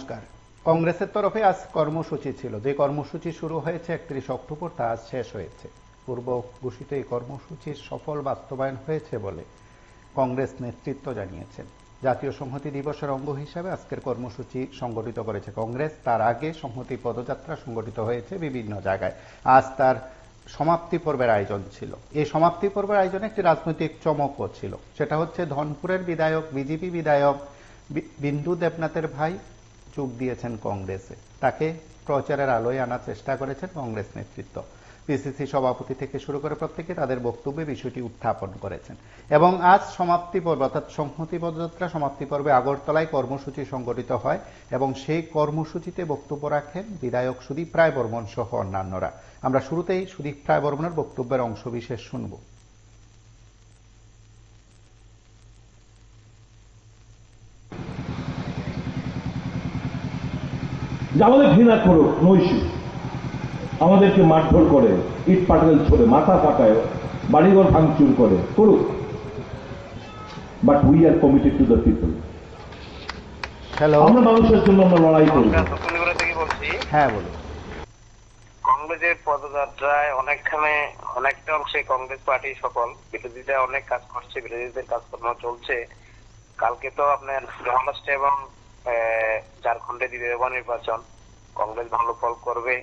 নমস্কার। কংগ্রেসের তরফে আজ কর্মসূচি ছিল, যে কর্মসূচি শুরু হয়েছে 31 অক্টোবর তা আজ শেষ হয়েছে। পূর্ব ঘোষিত এই কর্মসূচির সফল বাস্তবায়ন হয়েছে বলে কংগ্রেস নেতৃত্ব জানিয়েছেন। জাতীয় সংহতি দিবসের অঙ্গ হিসাবে আজকের কর্মসূচি সংগঠিত করেছে কংগ্রেস। তার আগে সংহতি পদযাত্রা সংগঠিত হয়েছে বিভিন্ন জায়গায়। আজ তার সমাপ্তি পর্বের আয়োজন ছিল। এই সমাপ্তি পর্বের আয়োজনে একটি রাজনৈতিক চমকও ছিল, সেটা হচ্ছে ধনপুরের বিধায়ক, বিজেপি বিধায়ক বিন্দু দেবনাথের ভাই যোগ দিয়েছেন কংগ্রেসে। তাকে প্রচারের আলোয় আনার চেষ্টা করেছেন কংগ্রেস নেতৃত্ব। পিসিসি সভাপতি থেকে শুরু করে প্রত্যেকে তাদের বক্তব্যে বিষয়টি উত্থাপন করেছেন। এবং আজ সমাপ্তি পর্ব অর্থাৎ সংহতি পদযাত্রা সমাপ্তি পর্বে আগরতলায় কর্মসূচি সংগঠিত হয় এবং সেই কর্মসূচিতে বক্তব্য রাখেন বিধায়ক সুদীপ রায় বর্মন সহ অন্যান্যরা। আমরা শুরুতেই সুদীপ রায় বর্মনের বক্তব্যের অংশবিশেষ শুনব। আমাদের ঘৃণা করুক, নো ইস্যু। আমাদেরকে মারধর করে, ইট পাটকেল ছোড়ে, মাথা ফাটায়, বাড়িঘর ভাঙচুর করে, করুক। But we are committed to the people. আমরা মানুষের জন্য আমরা লড়াই করি। হ্যাঁ, বলুন। কংগ্রেসের পদযাত্রায় অনেকটা অংশে কংগ্রেস পার্টি সকল বিরোধীরা অনেক কাজ করছে, বিরোধীদের কাজকর্ম চলছে। কালকে তো আপনার মহারাষ্ট্র এবং ঝাড়খণ্ডে বিধানসভা নির্বাচন, কংগ্রেস ভালো ফল করবে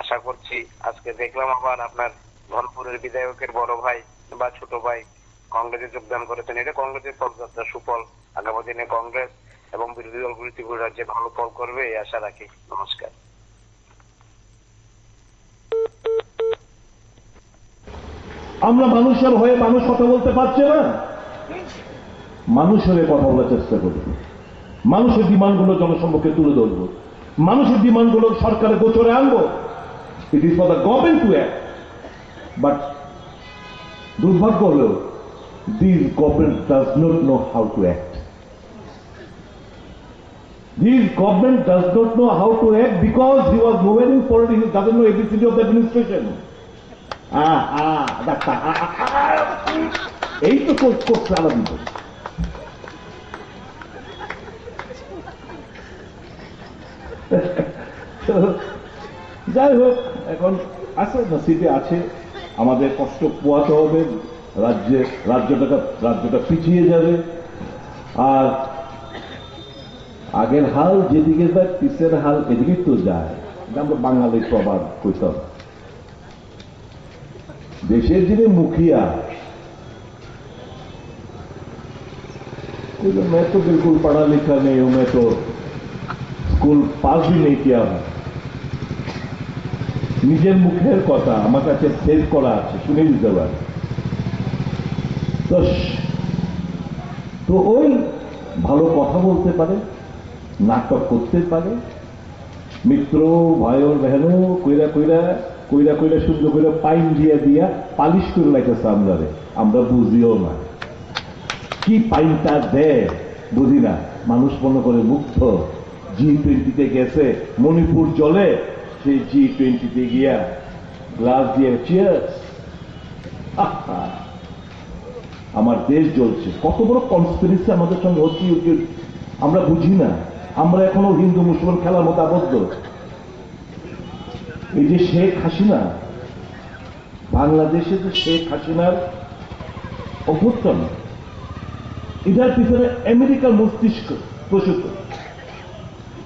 আশা করছি। আজকে দেখলাম আবার আপনার ধনপুরের বিধায়কের বড় ভাই বা ছোট ভাই কংগ্রেসে যোগদান করেছেন। এটা কংগ্রেসের পদযাত্রা সুফল। আগামী দিনে কংগ্রেস এবং বিরোধী দলগুলি ত্রিপুরা রাজ্যে ভালো ফল করবে এই আশা রাখি। নমস্কার। আমরা মানুষের হয়ে মানুষ কথা বলতে পারছে না, মানুষের কথা বলার চেষ্টা করব। মানুষের ডিমান্ডগুলো জনসম্মুখে তুলে ধরব, মানুষের ডিমান্ডগুলো সরকারের গোচরে আনবো। It is for the government to act. But দুর্ভাগ্য হল this government does not know how to act. This government does not know how to act because he was nowhere in politics. He doesn't know ABCD of the administration. এই তো করছে আলাদা। যাই হোক, এখন আছে নসিবে আছে, আমাদের কষ্ট পোয়াতে হবে, রাজ্যটা পিছিয়ে যাবে। আর আগের হাল যেদিকে যায় পিছের হাল এদিকে তো যায়। আমরা বাঙালির প্রবাদ কইতাম, দেশের যিনি মুখিয়া मैं तो बिल्कुल पढ़ा लिखा नहीं हूं, मैं तो स्कूल पास भी नहीं किया हूं। নিজের মুখের কথা আমার কাছে সেভ করা আছে, শুনে দিতে পারে। তো ওই ভালো কথা বলতে পারে, নাটক করতে পারে, মিত্র ভাই বেহেনো কইরা সুন্দর করে পাইন দিয়া পালিশ করে লাগতেছে আমরা বুঝিও না কি পাইনটা দেয়, বুঝি না। মানুষ মনে করে মুগ্ধ। G20 গেছে, মণিপুর জলে, সেই G20 গিয়া গ্লাস দিয়ে চিয়ার্স। আমার দেশ জ্বলছে। কত বড় কনস্পিরেসি আমাদের সঙ্গে হচ্ছে আমরা বুঝি না। আমরা এখনো হিন্দু মুসলমান খেলার মতো আবদ্ধ। এই যে শেখ হাসিনা, বাংলাদেশে যে শেখ হাসিনার অভ্যুত্থান, এটার পিছনে আমেরিকার মস্তিষ্ক প্রসূত।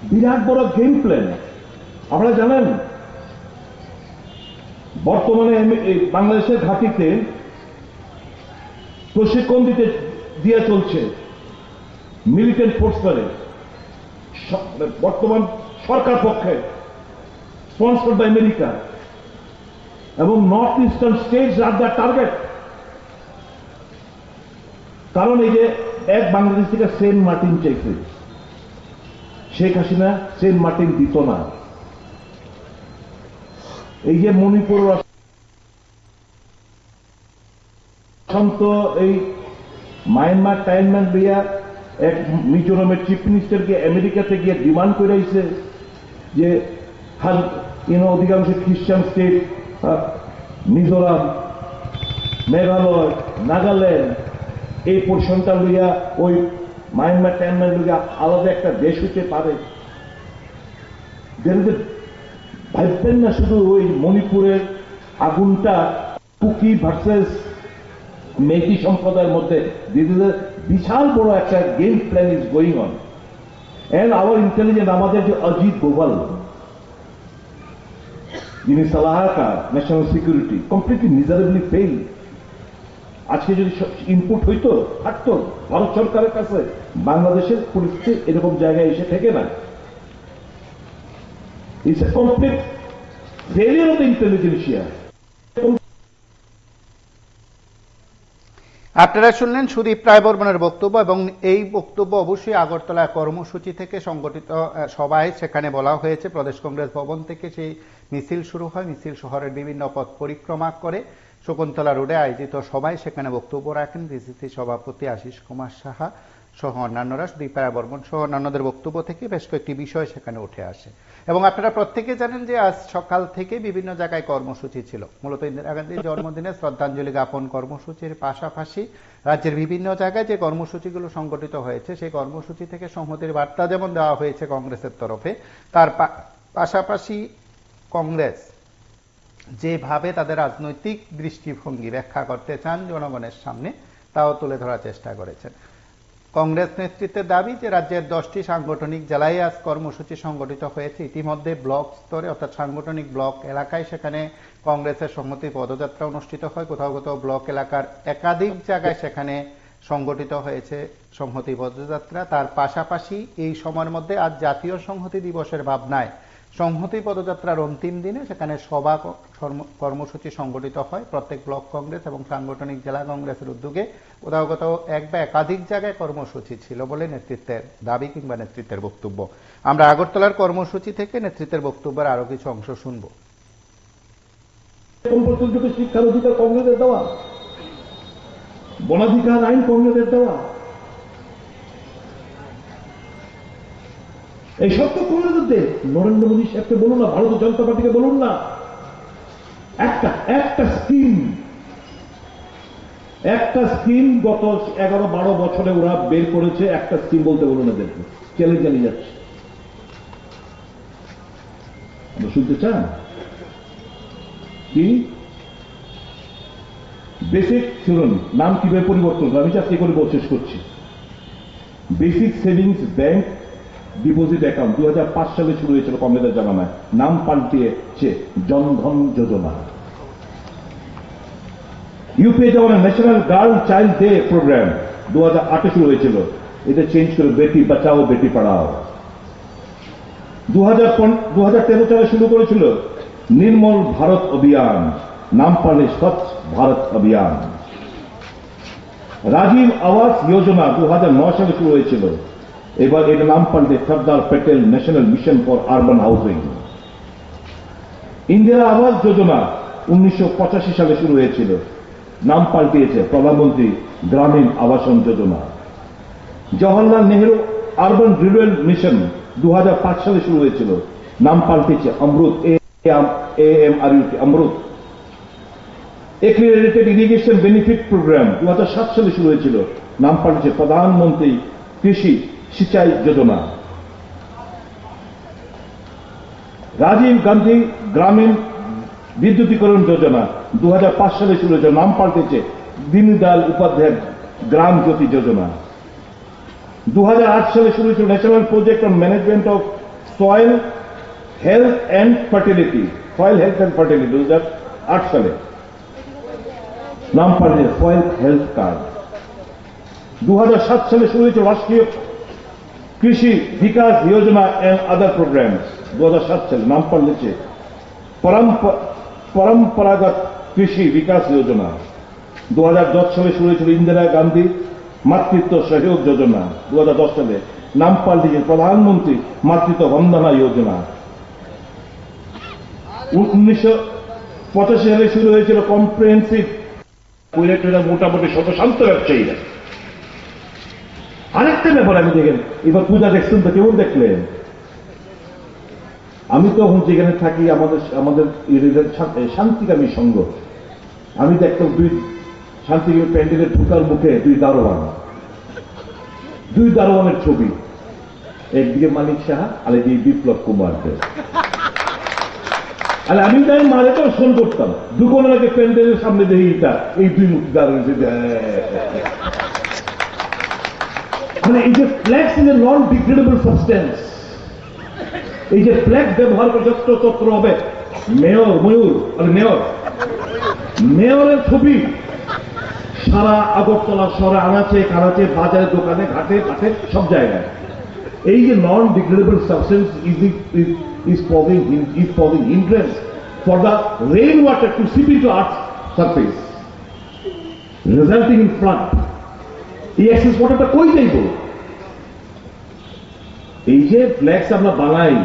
বিরাট বড় গেম প্ল্যান। আপনারা জানেন বর্তমানে বাংলাদেশের ঘাঁটিতে প্রশিক্ষণ দিয়ে চলছে মিলিটেন্ট ফোর্সের, বর্তমান সরকার পক্ষে স্পন্সর্ড বাই আমেরিকা, এবং north eastern states are the target. কারণ এই যে এক বাংলাদেশ থেকে সেন্ট মার্টিন চাইছে, শেখ হাসিনা সেন্ট মার্টিন দিত না। এই যে মণিপুর এই মায়ানমার টাইনম্যান লইয়া এক মিজোরামের চিফ মিনিস্টারকে আমেরিকাতে গিয়ে ডিমান্ড করে আইছে যে অধিকাংশ খ্রিস্টান স্টেট, মিজোরাম, মেঘালয়, নাগাল্যান্ড, এই পোর্শনটা লইয়া ওই মায়ানমার টাইনম্যান লইয়া আলাদা একটা দেশ হতে পারে। ভাববেন না শুধু ওই মণিপুরের আগুনটা কুকি ভার্সেস মেকি সম্প্রদায়ের মধ্যে বিশাল বড় একটা game plan is going on and our intelligence আমাদের যে অজিত ডোভাল যিনি সালাহাকার national security completely miserably fail আজকে যদি ইনপুট হইতো থাকতো ভারত সরকারের কাছে বাংলাদেশের পরিস্থিতি এরকম জায়গায় এসে থেকে না it's a complete failure of intelligentsia. আপনারা শুনলেন সুদীপ রায় বর্মনের বক্তব্য এবং এই বক্তব্য অবশ্যই আগরতলা কর্মসূচি থেকে সংগঠিত সভায় সেখানে বলা হয়েছে প্রদেশ কংগ্রেস ভবন থেকে সেই মিছিল শুরু হয় মিছিল শহরের বিভিন্ন পথ পরিক্রমা করে শকুন্তলা রোডে আয়োজিত সভায় সেখানে বক্তব্য রাখেন বিসিসি সভাপতি আশিস কুমার সাহা সহ অন্যান্যরা সুদীপ রায় বর্মন সহ অন্যান্যদের বক্তব্য থেকে বেশ কয়েকটি বিষয় সেখানে উঠে আসে এবং আপনারা প্রত্যেকে জানেন যে আজ সকাল থেকে বিভিন্ন জায়গায় কর্মসূচি ছিল মূলত ইন্দিরা গান্ধীর জন্মদিনে শ্রদ্ধাঞ্জলি জ্ঞাপন কর্মসূচির পাশাপাশি রাজ্যের বিভিন্ন জায়গায় যে কর্মসূচিগুলো সংগঠিত হয়েছে সেই কর্মসূচি থেকে সংহতির বার্তা যেমন দেওয়া হয়েছে কংগ্রেসের তরফে তার পাশাপাশি কংগ্রেস যেভাবে তাদের রাজনৈতিক দৃষ্টিভঙ্গি ব্যাখ্যা করতে চান জনগণের সামনে তাও তুলে ধরার চেষ্টা করেছেন কংগ্রেস নেতৃত্বের দাবি যে রাজ্যের 10টি সাংগঠনিক জেলায় আজ কর্মসূচি সংগঠিত হয়েছে ইতিমধ্যে ব্লক স্তরে অর্থাৎ সাংগঠনিক ব্লক এলাকায় সেখানে কংগ্রেসের সংহতি পদযাত্রা অনুষ্ঠিত হয় কোথাও কোথাও ব্লক এলাকার একাধিক জায়গায় সেখানে সংগঠিত হয়েছে সংহতি পদযাত্রা তার পাশাপাশি এই সময়ের মধ্যে আজ জাতীয় সংহতি দিবসের ভাবনায় সংহতি পদযাত্রার অন্তিম দিনে সেখানে সভা কর্মসূচি সংগঠিত হয় প্রত্যেক ব্লক কংগ্রেস এবং সাংগঠনিক জেলা কংগ্রেসের উদ্যোগে কোথাও কোথাও এক বা একাধিক জায়গায় কর্মসূচি ছিল বলে নেতৃত্বের দাবি কিংবা নেতৃত্বের বক্তব্য আমরা আগরতলার কর্মসূচি থেকে নেতৃত্বের বক্তব্যের আরো কিছু অংশ শুনব শিক্ষার অধিকার কংগ্রেসের দেওয়া বনাধিকার আইন কংগ্রেসের দেওয়া এই সব তো কংগ্রেসের দেশ নরেন্দ্র মোদী সাহেবকে বলুন না ভারতীয় জনতা পার্টিকে বলুন না একটা স্কিম গত 11-12 বছরে ওরা বের করেছে একটা স্কিম বলতে বলুন এদেরকে চ্যালেঞ্জ চালিয়ে যাচ্ছে আমরা শুনতে চান কি বেসিক শুনুন নাম কিভাবে পরিবর্তন আমি চাকরি করে শেষ করছি basic savings bank deposit account 2005 সালে শুরু হয়েছিল কংগ্রেসের জামানায় নাম পাল্টিয়েছে জনধন যোজনা ইউপিএ যেমন national girl child day programme 2008 শুরু হয়েছিল এটা চেঞ্জ করে বেটি বাঁচাও বেটি পড়াও 2013 সালে শুরু করেছিল নির্মল ভারত অভিযান নাম পাল্টে স্বচ্ছ ভারত অভিযান রাজীব আবাস যোজনা 2009 সালে শুরু হয়েছিল এবার এর নাম পাল্টে Sardar Patel national mission for urban housing Indira Awas Yojana 1985 সালে শুরু হয়েছিল নাম পাল্টিয়েছে প্রধানমন্ত্রী গ্রামীণ আবাসন যোজনা Jawaharlal Nehru urban rural mission 2005 সালে শুরু হয়েছিল নাম পাল্টিয়েছে Amrut AMRUT Amrut accredited irrigation benefit programme 2007 সালে শুরু হয়েছিল নাম পাল্টিয়েছে প্রধানমন্ত্রী কৃষি সিঁচাই যোজনা রাজীব গান্ধী গ্রামীণ বিদ্যুতীকরণ যোজনা 2005 সালে শুরু হয়েছে নাম পাল্টেছে দীনদয়াল উপাধ্যায় গ্রাম জ্যোতি যোজনা 2008 সালে শুরু হয়েছিল national project on management of soil health and fertility 2008 সালে নাম পাল্টেছে সয়েল হেলথ কার্ড 2007 সালে শুরু হয়েছে রাষ্ট্রীয় কৃষি Vikas Yojana and other program 2007 সালে নাম পাল্টেছে পরম্পরাগত কৃষি বিকাশ যোজনা 2010 সালে শুরু হয়েছিল ইন্দিরা গান্ধী মাতৃত্ব সহযোগ যোজনা 2010 সালে নাম পাল্টেছে প্রধানমন্ত্রী মাতৃত্ব বন্দনা যোজনা 1985 সালে শুরু হয়েছিল কম্প্রিহেন্সিভ মোটামুটি শান্ত ব্যবসায়ীরা আরেকটা ব্যাপার আমি দেখেন এবার পূজা দেখছেন তো কেমন দেখলেন আমি তো এখন যেখানে থাকি আমাদের শান্তিকামী সংঘ আমি দেখতাম দুই শান্তিকামী প্যান্ডেলের ঢোকার মুখে দুই দারোয়ানের ছবি একদিকে মানিক সাহা আরেকদিকে বিপ্লব কুমার দেব। আর আমি তাই মাঝে তো ফোন করতাম দুপুরের আগে প্যান্ডেলের সামনে দেখি এই দুই মুখ দাঁড়িয়েছে। মানে এই যে flax is a non degradable substance, এই যে ফ্ল্যাগ ব্যবহার করে যত্র হবে মেয়রের ছবি সারা আগরতলা শহরে আনাচে কানাচে বাজারে দোকানে ঘাটে ঘাটে সব জায়গায়। এই যে non degradable substance is causing hindrance for the rainwater to seep into Earth's surface, resulting in flood. এই এক্সেস ওয়াটারটা কই যাইব? এই যে ফ্ল্যাক্স আমরা বানাই,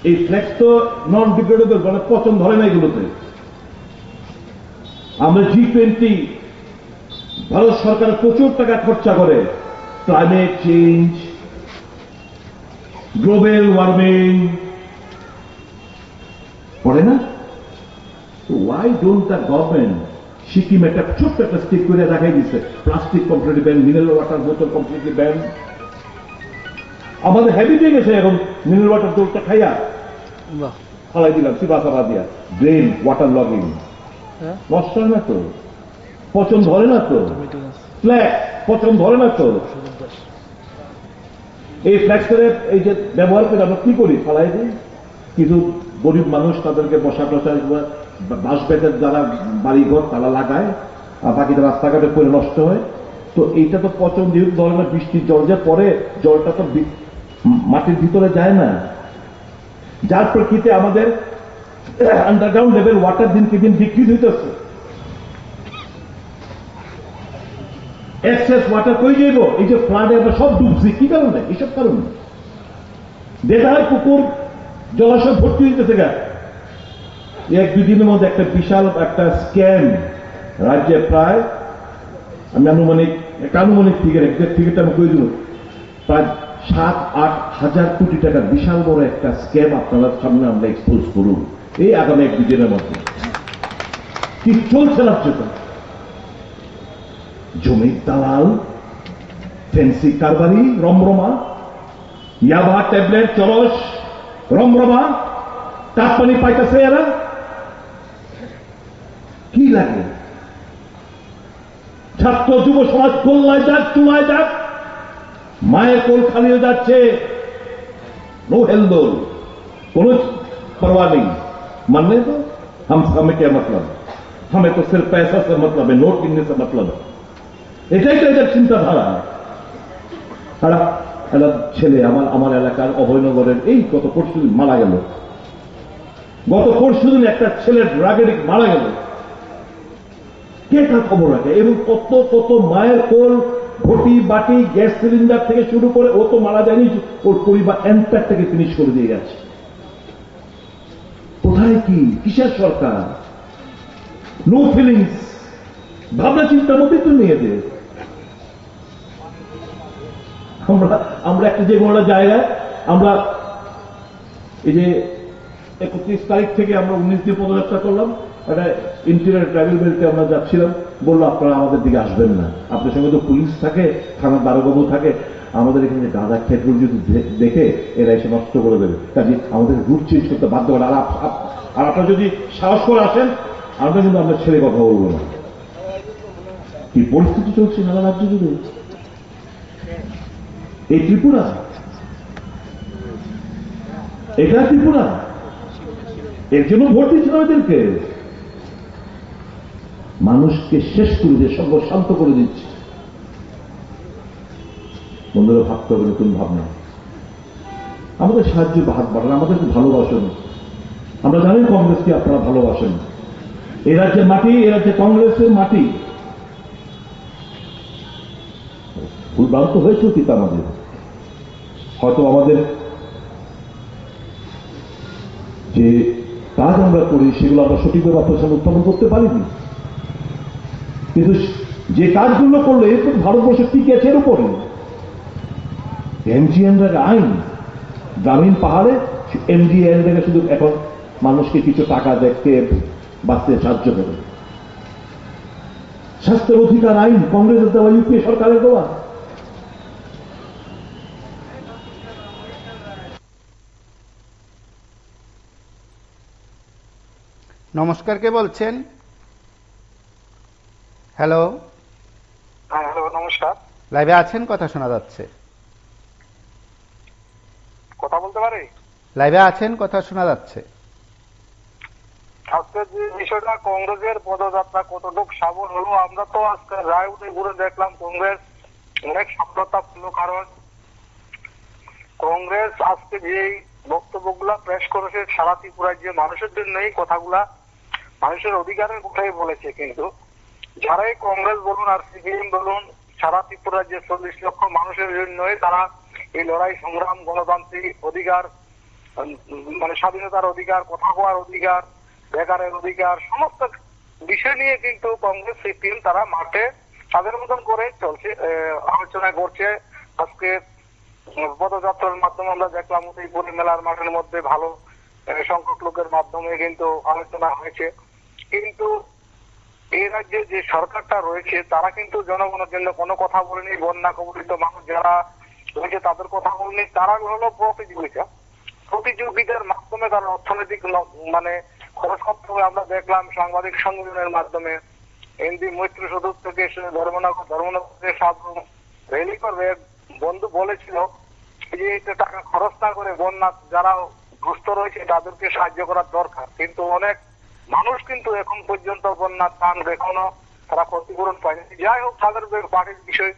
এই ফ্ল্যাক্স তো নন ডিগ্রেডেবল, মানে পচন ধরে না এগুলোতে। আমরা G20 ভারত সরকার প্রচুর টাকা খরচা করে ক্লাইমেট চেঞ্জ, গ্লোবাল ওয়ার্মিং পড়ে না? Why don't the government Sikkim একটা ছোট্ট একটা স্টিক করে দেখাই দিচ্ছে plastic completely ban, mineral water বোতল কমপ্লিটলি ব্যান। আমাদের হ্যাবিট হয়ে গেছে এখন মিনারেল ওয়াটার বোতলটা খাইয়া ফালাই দিলাম সিবাসাবা দিয়া, ড্রেন ওয়াটার লগিং নষ্ট হয় না তো, পচন ধরে না তো, ফ্ল্যাগ পচন ধরে না তো। এই ফ্ল্যাক্সের এই যে ব্যবহার করে আমরা কি করি? ফালাই দিই। কিছু গরিব মানুষ তাদেরকে বসা টসা বাঁশ বেতের যারা বাড়িঘর তারা লাগায়, আর বাকিটা রাস্তাঘাটে পরে নষ্ট হয়। তো এইটা তো পচন দিয়ে ধরনের বৃষ্টির জল যে পরে, জলটা তো মাটির ভিতরে যায় না, যার প্রেক্ষিতে আমাদের আন্ডারগ্রাউন্ড লেভেল ওয়াটার দিনকে দিন ডিক্রিজ হইতেছে। এক্সেস ওয়াটার কই যাইব? এই যে ফ্লাডে আমরা সব ডুবছি, কি কারণে? এইসব কারণে দেখায় পুকুর জলাশয় ভর্তি হইতেছে গা। এক দুই দিনের মধ্যে একটা বিশাল একটা স্ক্যাম রাজ্যে প্রায়, আমি আনুমানিক ফিগার, একদের ফিগারটা আমি কই দিব, প্রায় 7-8 হাজার কোটি টাকার বিশাল বড় একটা স্ক্যাম আপনারা সামনে আমরা এক্সপোজ করুন এই আগামী এক দুই দিনের মধ্যে। কি চলছে রাজ্যটা? জমির দালাল, ফেন্সি কারবারি, রমরমা, ইয়াবা ট্যাবলেট চরস, রমরমা, টাক পানি পাইতেছে এরা। কি লাগে? ছাত্র যুব সমাজ গোল্লায় যাক, চুলায় যাক, মায়ের কোল খালি হয়ে যাচ্ছে, নো হেলদোল, কোন परवाह नहीं। मानने तो हमें क्या मतलब, हमें तो सिर्फ पैसा से मतलब है, नोट किनने से मतलब है। এটাই তো এদের চিন্তাধারা। একটা ছেলে আমার এলাকার অভয়নগরের এই গত পরশুদিন মারা গেল, গত পরশুদিন একটা ছেলে ড্রাগ এডিক্ট মারা গেল। কে তার খবর রাখে? এবং কত কত মায়ের কোল, ঘটি বাটি, গ্যাস সিলিন্ডার থেকে শুরু করে, ও তো মারা যায়নি, ওর পরিবার এন্টারটাকে ফিনিশ করে দিয়ে গেছে। কোথায় কি? কিসের সরকার? নো ফিলিংস, ভাবনা চিন্তার মধ্যে তো নিয়ে যে আমরা একটা যে কোনো জায়গায় আমরা এই যে 31 তারিখ থেকে আমরা 19 দিয়ে পদযাত্রা করলাম, একটা ইন্টেরিয়র ট্রাভেল বেল্টে আমরা যাচ্ছিলাম, বললো আপনারা আমাদের দিকে আসবেন না, আপনার সঙ্গে তো পুলিশ থাকে, থানার দারোগাবু থাকে, আমাদের এখানে গাঁদা ক্ষেতগুলো যদি দেখে এরা এসে নষ্ট করে দেবে, কাজে আমাদের রুট চেঞ্জ করতে বাধ্য করে। আর আপনারা যদি সাহস করে আসেন, আমরা কিন্তু আমরা ছেড়ে কথা বলবো না। কি পরিস্থিতি চলছে নানা রাজ্য জুড়ে? এই ত্রিপুরা, এটা ত্রিপুরা, এর জন্য ভোট দিচ্ছিল এদেরকে। মানুষকে শেষ করে দিয়ে সর্বশান্ত করে দিচ্ছে। বন্ধুরা, ভাবতে হবে নতুন ভাবনা। আমাদের সাহায্য হাত বাড়ান, আমাদেরকে ভালোবাসেন। আমরা জানি কংগ্রেসকে আপনারা ভালোবাসেন। এই রাজ্যের মাটি, এই রাজ্যে কংগ্রেসের মাটি। ভুলভ্রান্ত হয়েছে অতীত আমাদের, হয়তো আমাদের যে কাজ আমরা করি সেগুলো আমরা সঠিকভাবে আপনার সামনে উত্থাপন করতে পারিনি, কিন্তু যে কাজগুলো করলে এরপর ভারতবর্ষে টিকে আছে এর উপরে। এমজিএনরের আইন, গ্রামীণ পাহাড়ে এমজিএনরের শুধু এখন মানুষকে কিছু টাকা দেখতে বাঁচতে সাহায্য করে। স্বাস্থ্যের অধিকার আইন কংগ্রেসের দেওয়া, ইউপিএ সরকারের দেওয়া। নমস্কার, কে বলছেন? হ্যালো, হ্যাঁ, হ্যালো, নমস্কার। লাইভে আছেন, কথা শোনা যাচ্ছে। কথা বলতে পারি? লাইভে আছেন, কথা শোনা যাচ্ছে। আজকে যে বিষয়টা কংগ্রেসের পদযাত্রা কতটুকু সফল হলো, আমরা তো আজকে রায়পুরে ঘুরে দেখলাম কংগ্রেস অনেক সফলতাপূর্ণ। কারণ কংগ্রেস আজকে যে বক্তব্যগুলা পেশ করেছে সারা ত্রিপুরার যে মানুষের জন্য এই কথাগুলা মানুষের অধিকারের কথাই বলেছে। কিন্তু যারাই কংগ্রেস বলুন আর সিপিএম বলুন, সারা ত্রিপুরার যে 40 লক্ষ মানুষের জন্যই তারা এই লড়াই সংগ্রাম, গণতান্ত্রিক অধিকার, মানে স্বাধীনতার অধিকার, কথা বলার অধিকার, বেকারের অধিকার, সমস্ত বিষয় নিয়ে কিন্তু কংগ্রেস সিপিএম তারা মাঠে তাদের মতন করে চলছে, আলোচনা করছে। আজকে পদযাত্রার মাধ্যমে আমরা দেখলাম উদয়পুর মেলার মাঠের মধ্যে ভালো সংখ্যক লোকের মাধ্যমে কিন্তু আলোচনা হয়েছে। কিন্তু এই রাজ্যে যে সরকারটা রয়েছে তারা কিন্তু জনগণের জন্য কোনো কথা বলেনি। বন্যা কবলিত মানুষ যারা রয়েছে তাদের কথা বলেনি। তারা হলো প্রতিযোগিতার মাধ্যমে তারা অর্থনৈতিক মানে খরচ করতে হবে। আমরা দেখলাম সাংবাদিক সম্মেলনের মাধ্যমে এমপি মৈত্র সদর থেকে ধর্মনগর সাবরুম র্যালি করবে বন্ধু বলেছিল যে এটা টাকা খরচ না করে বন্যা যারা গ্রস্ত রয়েছে তাদেরকে সাহায্য করার দরকার। কিন্তু অনেক মানুষ কিন্তু এখন পর্যন্ত বন্যার ত্রাণ এখনো তারা ক্ষতিপূরণ পায়নি। যাই হোক, তাদের পার্টির বিষয়।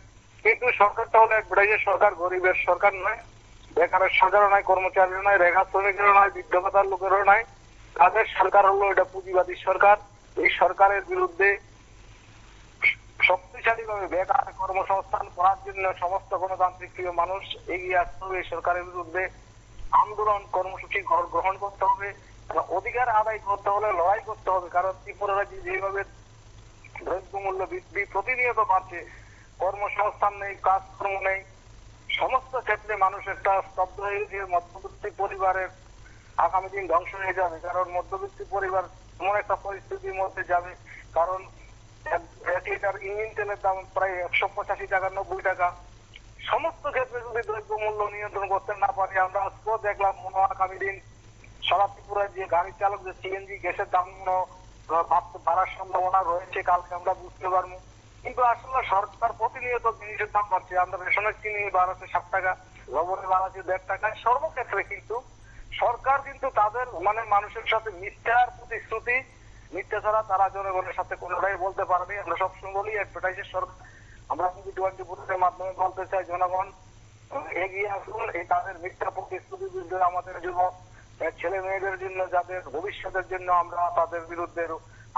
কিন্তু সরকারটা হলো এক বেড়াইয়ের সরকার, গরিবের সরকার নয়, বেকারের সরকারও নয়, কর্মচারীও নয়, রেখা শ্রমিকেরও নয়, বিদ্যমাতার লোকেরও নয়। তাদের সরকার হলো এটা পুঁজিবাদী সরকার। এই সরকারের বিরুদ্ধে শক্তিশালী ভাবে বেকার কর্মসংস্থান করার জন্য সমস্ত গণতান্ত্রিক প্রিয় মানুষ এগিয়ে আসতে হবে। এই সরকারের বিরুদ্ধে আন্দোলন কর্মসূচি গ্রহণ করতে হবে। অধিকার আদায় করতে হলে লড়াই করতে হবে। কারণ ত্রিপুরা রাজ্যে যেভাবে দ্রব্যমূল্য বৃদ্ধি প্রতিনিয়ত বাড়ছে, কর্মসংস্থান নেই, কাজকর্ম নেই, সমস্ত ক্ষেত্রে মানুষ একটা স্তব্ধ হয়ে গিয়ে মধ্যবিত্ত পরিবারের আগামী দিন ধ্বংস হয়ে যাবে। কারণ মধ্যবিত্ত পরিবার এমন একটা পরিস্থিতির মধ্যে যাবে, কারণ 1 লিটার ইঞ্জিন তেলের দাম প্রায় 185 টাকা 90 টাকা। সমস্ত ক্ষেত্রে যদি দ্রব্য মূল্য নিয়ন্ত্রণ করতে না পারি, আমরা আজকেও দেখলাম আগামী দিন সারা ত্রিপুরায় যে গাড়ি চালক যে সিএনজি গ্যাসের দাম বাড়ার সম্ভাবনা রয়েছে, কালকে আমরা বুঝতে পারবো। কিন্তু আসলে সরকার প্রতিনিয়ত জিনিসের দাম বাড়ছে। আমরা রেশনের চিনি বাড়াচ্ছে 7 টাকা, লবণে বাড়াচ্ছে 1.5 টাকা। সর্বক্ষেত্রে কিন্তু সরকার কিন্তু তাদের মানে মানুষের সাথে মিথ্যার প্রতিশ্রুতি, মিথ্যা ছাড়া তারা জনগণের সাথে কোনোটাই বলতে পারেনি। আমরা সবসময় বলি অ্যাডভার্টাইজের সরকার। আমরা কিন্তু 24 মাধ্যমে বলতে চাই জনগণ এগিয়ে আসুন। এই তাদের মিথ্যা প্রতিশ্রুতির বিরুদ্ধে আমাদের যুবক ছেলে মেয়েদের জন্য, যাদের ভবিষ্যতের জন্য আমরা তাদের বিরুদ্ধে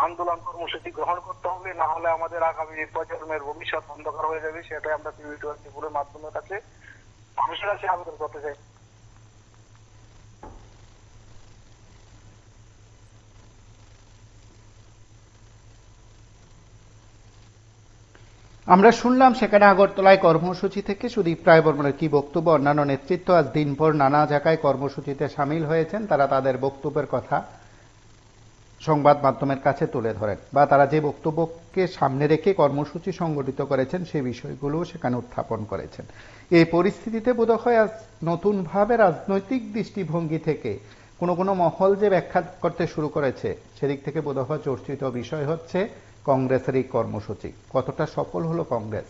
আন্দোলন কর্মসূচি গ্রহণ করতে হবে। না হলে আমাদের আগামী প্রজন্মের ভবিষ্যৎ অন্ধকার হয়ে যাবে। সেটাই আমরা টিভি 24 মাধ্যমের কাছে মানুষের কাছে আবেদন করতে চাই। আমরা শুনলাম সেখানে আগরতলায় কর্মসূচি থেকে সুদীপ রায় বর্মনের কি বক্তব্য। অন্যান্য নেতৃত্ব আজ দিনভর নানা জায়গায় কর্মসূচিতে সামিল হয়েছেন। তারা তাদের বক্তব্যের কথা সংবাদ মাধ্যমের কাছে তুলে ধরেন বা তারা যে বক্তব্যকে সামনে রেখে কর্মসূচি সংগঠিত করেছেন সেই বিষয়গুলো সেখানে উত্থাপন করেছেন। এই পরিস্থিতিতে বোধহয় আজ নতুনভাবে রাজনৈতিক দৃষ্টিভঙ্গি থেকে কোনো মহল যে ব্যাখ্যা করতে শুরু করেছে, সেদিক থেকে বোধহয় চর্চিত বিষয় হচ্ছে কংগ্রেসের এই কর্মসূচি। কতটা সফল হলো কংগ্রেস,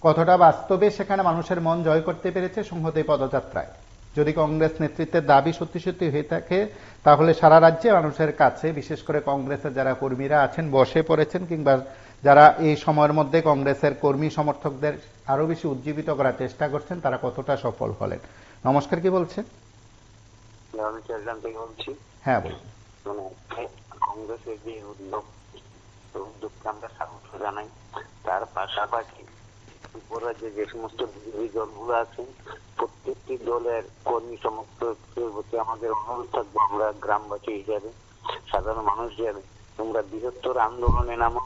কতটা বাস্তবে সেখানে মানুষের মন জয় করতে পেরেছে সংহতি পদযাত্রায়। যদি কংগ্রেস নেতৃত্বের দাবি সত্যি সত্যি হয়ে থাকে, তাহলে সারা রাজ্যে মানুষের কাছে, বিশেষ করে কংগ্রেসের যারা কর্মীরা আছেন বসে পড়েছেন, কিংবা যারা এই সময়ের মধ্যে কংগ্রেসের কর্মী সমর্থকদের আরো বেশি উজ্জীবিত করার চেষ্টা করছেন, তারা কতটা সফল হলেন। নমস্কার, কি বলছেন? আমি চেয়ারম্যান থেকে বলছি। হ্যাঁ, বলুন। কংগ্রেসের যে উদ্যোগকে আমরা স্বাগত জানাই। তার পাশাপাশি ত্রিপুরা যে সমস্ত বিরোধী দলগুলো আছে, প্রত্যেকটি দলের কর্মী সমর্থকদের প্রতি আমাদের অনুরোধ থাকবো, আমরা গ্রামবাসী হিসাবে, সাধারণ মানুষ হিসাবে, তোমরা বৃহত্তর আন্দোলনে নামো।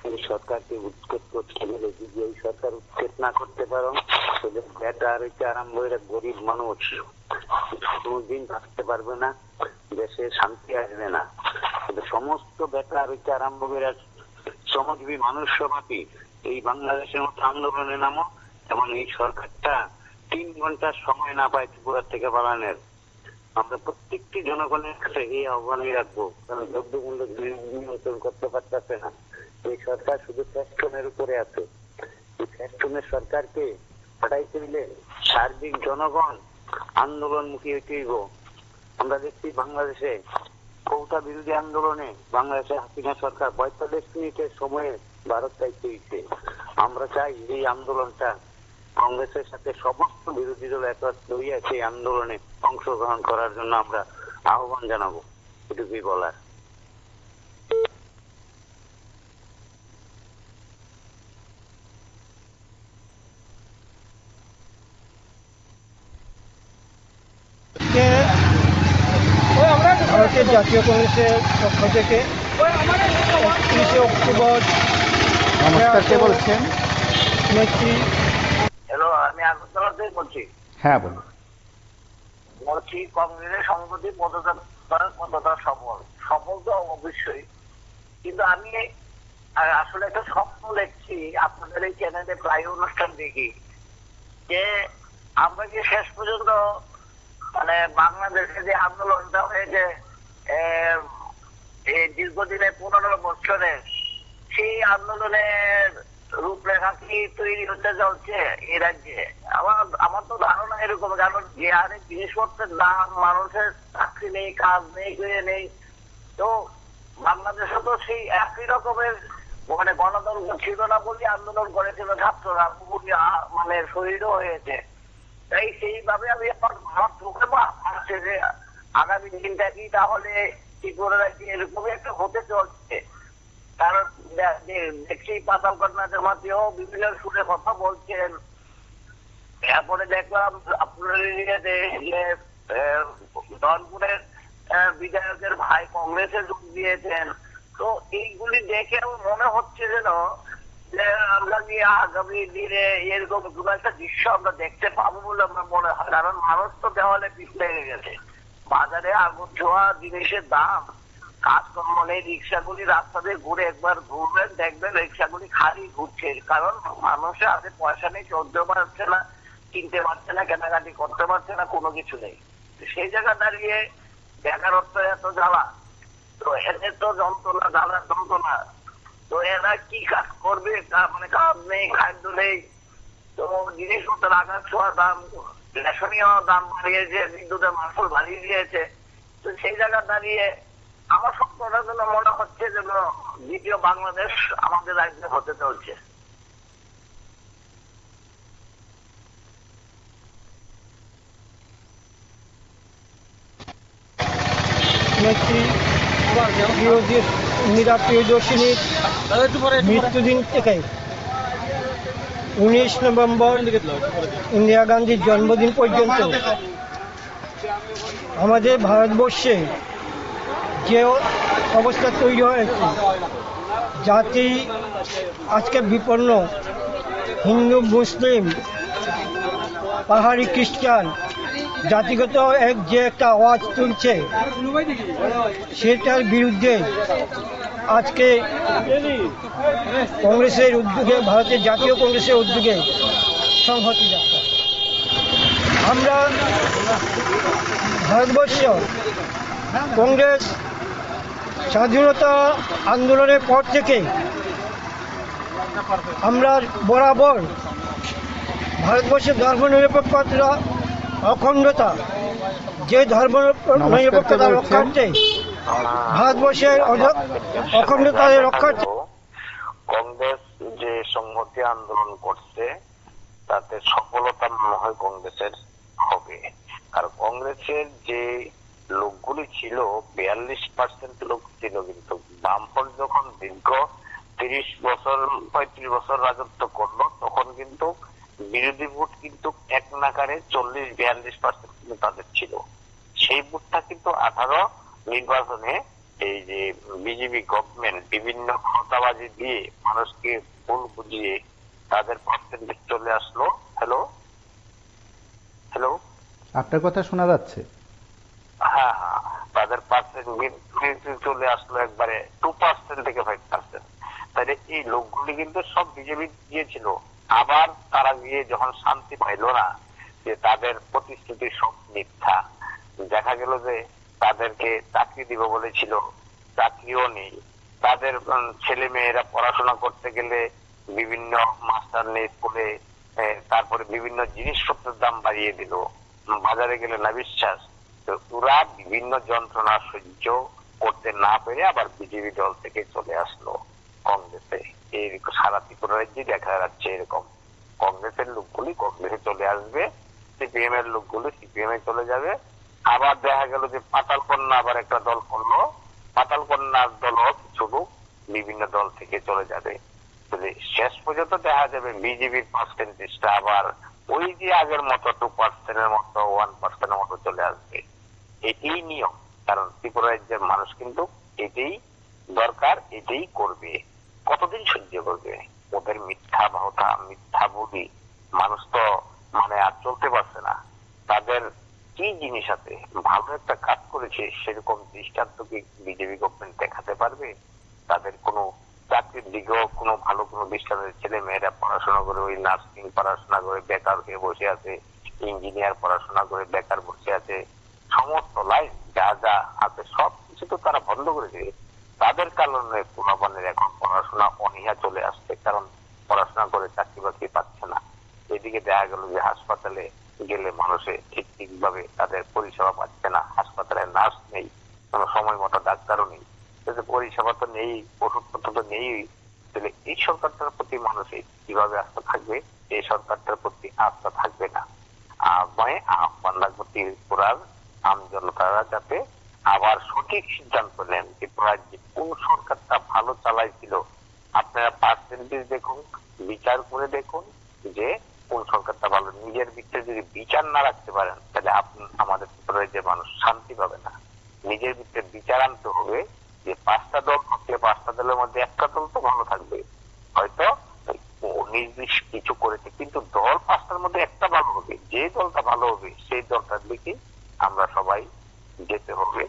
এই সরকারকে উৎখাত করতে গেলে যদি এই সরকার উৎখাত না করতে পারো, তাহলে বেকার হইতে আরম্ভ করে গরিব মানুষ কোনদিন থাকতে পারবে না, দেশে শান্তি আসবে না। সমস্ত বেকার হইতে আরম্ভ করে শ্রমজীবী মানুষ সভাপতি এই বাংলাদেশের মতো আন্দোলনে নামো, এবং এই সরকারটা 3 ঘন্টার সময় না পায় ত্রিপুরা থেকে পালানোর। আমরা প্রত্যেকটি জনগণের কাছে এই আহ্বানই রাখবো, কারণ দ্রব্যমূল্য নিয়ন্ত্রণ করতে পারতেছে না। এই সরকার শুধু ফ্যাশনের উপরে আছে। এই ফ্যাশনের সরকারকে হটাইতে দিলে সার্বিক জনগণ আন্দোলনমুখী হইতে হইব। আমরা দেখছি বাংলাদেশে কৌটা বিরোধী আন্দোলনে বাংলাদেশে হাসিনা সরকার ৪৫ মিনিটের সময়ে ভারত চাইতে হইছে। আমরা চাই এই আন্দোলনটা কংগ্রেসের সাথে সমস্ত বিরোধী দল একত্র হইয়া সেই আন্দোলনে অংশগ্রহণ করার জন্য আমরা আহ্বান জানাবো। এটুকুই বলার। ভারতের জাতীয় কংগ্রেসের পক্ষ থেকে ৩০ অক্টোবর নমস্কার, কে বলছেন? নেত্রী হ্যালো, আমি আগরতলা থেকে বলছি। হ্যাঁ বলুন। বলছি কংগ্রেসের সংগঠন কতটা সফল সফল তো অবশ্যই, কিন্তু আমি আসলে একটা স্বপ্ন দেখছি। আপনাদের এই চ্যানেলে প্রায় অনুষ্ঠান দেখি যে আমরা যে শেষ পর্যন্ত মানে বাংলাদেশে যে আন্দোলনটা হয়েছে এই দীর্ঘদিনে ১৫ বছরে, সেই আন্দোলনের রূপরেখা কি তৈরি হতে চলছে এই রাজ্যে? আমার তো ধারণা এরকম, কারণ যে হারে জিনিসপত্রের দাম, মানুষের চাকরি নেই, কাজ নেই, করে নেই, তো বাংলাদেশে তো সেই একই রকমের মানে গণতন্ত্র ছিল না বলে আন্দোলন করেছিল ছাত্ররা, মানে শহীদও হয়েছে। তাই সেইভাবে আমি আমার চোখে আসছে যে আগামী দিনটা কি তাহলে ত্রিপুরা রাজ্যে এরকমই একটা হতে চলছে। কারণ দেখছি পাতালকন্যা জামাতেও বিভিন্ন সুরে কথা বলছেন। এরপরে দেখলাম আপনার যে রংপুরের বিধায়কের ভাই কংগ্রেসে যোগ দিয়েছেন। তো এইগুলি দেখে মনে হচ্ছে যেন যে আমরা কি আগামী দিনে এরকম কোন একটা দৃশ্য আমরা দেখতে পাবো বলে আমার মনে হয়। কারণ মানুষ তো দেওয়ালে পিছ লেগে গেছে, বাজারে আগুন ছোঁয়া জিনিসের দাম, কাজকর্ম নেই, রিক্সাগুলি রাস্তা দিয়ে ঘুরে একবার ঘুরবেন দেখবেন রিক্সাগুলি খালি ঘুরছে। কারণ মানুষের হাতে পয়সা নেই, চলতে পারছে না, কিনতে পারছে না, কেনাকাটি করতে পারছে না, কোনো কিছু নেই। সেই জায়গা দাঁড়িয়ে বেকারত্ব এত জ্বালা, তো এদের তো যন্ত্রণা, জ্বালার যন্ত্রণা, তো এরা কি কাজ করবে? মানে কাজ নেই, খাদ্য নেই, তো জিনিসপত্র আঘাত ছোঁয়া দাম, রেশনীয় দাম বাড়িয়েছে, বিদ্যুতের মাসুল বাড়িয়ে দিয়েছে। তো সেই জায়গা দাঁড়িয়ে আমার স্বপ্নটার জন্য মনে হচ্ছে যেন দ্বিতীয় বাংলাদেশ আমাদের রাজ্যে হতে চলছে। নেত্রী মীরা প্রিয়দর্শিনীর মৃত্যুদিন থেকে ১৯ নভেম্বর ইন্দিরা গান্ধীর জন্মদিন পর্যন্ত আমাদের ভারতবর্ষে যে অবস্থা তৈরি হয়েছে, জাতি আজকে বিপন্ন, হিন্দু মুসলিম পাহাড়ি খ্রিস্টান জাতিগত যে একটা আওয়াজ তুলছে, সেটার বিরুদ্ধে আজকে কংগ্রেসের উদ্যোগে, ভারতের জাতীয় কংগ্রেসের উদ্যোগে সংহতি যাত্রা। আমরা ভারতবর্ষ কংগ্রেস স্বাধীনতা আন্দোলনের পর থেকে আমরা বরাবর ভারতবর্ষের ধর্মনিরপেক্ষতা, অখণ্ডতা, যে ধর্মনিরপেক্ষতা রক্ষার্থে ভারতবর্ষের অখণ্ডতা রক্ষার্থে কংগ্রেস যে সংহতি আন্দোলন করছে তাতে সফলতা মনে হয় কংগ্রেসের হবে। আর কংগ্রেসের যে লোকগুলি ছিল ৪২% লোক ছিল, কিন্তু বামফ্রন্ট যখন দীর্ঘ ৩০ বছর ৩৫ বছর রাজত্ব করলো তখন কিন্তু বিরোধী ভোট কিন্তু এক নাগারে ৪০-৪২% কিন্তু তাদের ছিল। সেই ভোটটা কিন্তু 18 নির্বাচনে এই যে বিজেপি গভর্নমেন্ট বিভিন্ন ক্ষমতাবাজি দিয়ে মানুষকে ভুল বুঝিয়ে তাদের পার্সেন্টেজ চলে আসলো। হ্যালো হ্যালো আপনার কথা শোনা যাচ্ছে। হ্যাঁ হ্যাঁ, তাদের পার্সেন্টেজ চলে আসলো একবারে 2% থেকে 5%। তাহলে এই লোকগুলি কিন্তু সব বিজেপি দিয়েছিল। আবার তারা গিয়ে যখন শান্তি পাইল না, যে তাদের প্রতিশ্রুতি সব মিথ্যা, দেখা গেল যে তাদেরকে চাকরি দিব বলেছিল, চাকরিও নেই। তাদের ছেলে মেয়েরা পড়াশোনা করতে গেলে বিভিন্ন মাস্টার নেই স্কুলে, তারপরে বিভিন্ন জিনিসপত্রের দাম বাড়িয়ে দিল, বাজারে গেলে না বিশ্বাস। তো ওরা বিভিন্ন যন্ত্রণা সহ্য করতে না পেরে আবার বিজেপি দল থেকে চলে আসলো কংগ্রেসে। এই সারা ত্রিপুরা রাজ্যে দেখা যাচ্ছে এরকম, কংগ্রেসের লোকগুলি কংগ্রেসে চলে আসবে, সিপিএম এর লোকগুলি সিপিএম এ চলে যাবে। আবার দেখা গেল যে পাতাল কন্যা আবার একটা দল করলো, পাতাল কন্যার দলও কিছু লোক বিভিন্ন দল থেকে চলে যাবে। শেষ পর্যন্ত দেখা যাবে বিজেপির পার্সেন্টেজটা আবার ওই যে আগের মতো 2%-এর মতো 1%-এর মতো চলে আসবে। এটাই নিয়ম, কারণ ত্রিপুরা রাজ্যের মানুষ কিন্তু এটাই দরকার, এটাই করবে। কতদিন সহ্য করবে ওদের মিথ্যা ভাওতা, মিথ্যা বলি? মানুষ তো আর চলতে পারছে না। তাদের কি জিনিস আছে, ভালো একটা কাজ করেছে সেরকম দৃষ্টান্ত কি বিজেপি গভর্নমেন্ট দেখাতে পারবে? তাদের কোনো চাকরির দিকেও কোনো ভালো কোনো দৃষ্টান্ত, ছেলে মেয়েরা পড়াশোনা করে ওই নার্সিং পড়াশোনা করে বেকার হয়ে বসে আছে, ইঞ্জিনিয়ার পড়াশোনা করে বেকার বসে আছে, সমস্ত লাইফ যা যা আছে সব কিছু তো তারা বন্ধ করে দিবে। তাদের কারণে পোলাপানের এখন পড়াশোনা অনীহা চলে আসছে, কারণ পড়াশোনা করে চাকরি বাকরি পাচ্ছে না। এদিকে দেখা গেল যে হাসপাতালে গেলে মানুষে ঠিক ভাবে তাদের পরিষেবা পাচ্ছে না, হাসপাতালে নার্স নেই, কোনো সময় মতো ডাক্তারও নেই, পরিষেবা তো নেই, ওষুধপত্র তো নেই। তাহলে এই সরকারটার প্রতি মানুষের কিভাবে আস্থা থাকবে? এই সরকারটার প্রতি আস্থা থাকবে না। আহ্বান রাখবো ত্রিপুরার আম জনতারা যাতে আবার সঠিক সিদ্ধান্ত নেন। ত্রিপুরার যে কোন সরকারটা ভালো চালাইছিল আপনারা পার্সেন্টেজ দেখুন, বিচার করে দেখুন যে কোন সরকারটা ভালো। নিজের ভিতরে যদি বিচার না রাখতে পারেন তাহলে আমাদের ত্রিপুরার যে মানুষ শান্তি পাবে না। নিজের ভিতরে বিচার আনতে হবে যে 5টা দল থাকলে 5টা দলের মধ্যে একটা দল তো ভালো থাকবে, হয়তো নির্দিষ্ট কিছু করেছে, কিন্তু দল 5টার মধ্যে একটা ভালো হবে। যে দলটা ভালো হবে সেই দলটার দিকে আমরা সবাই যেতে হবে।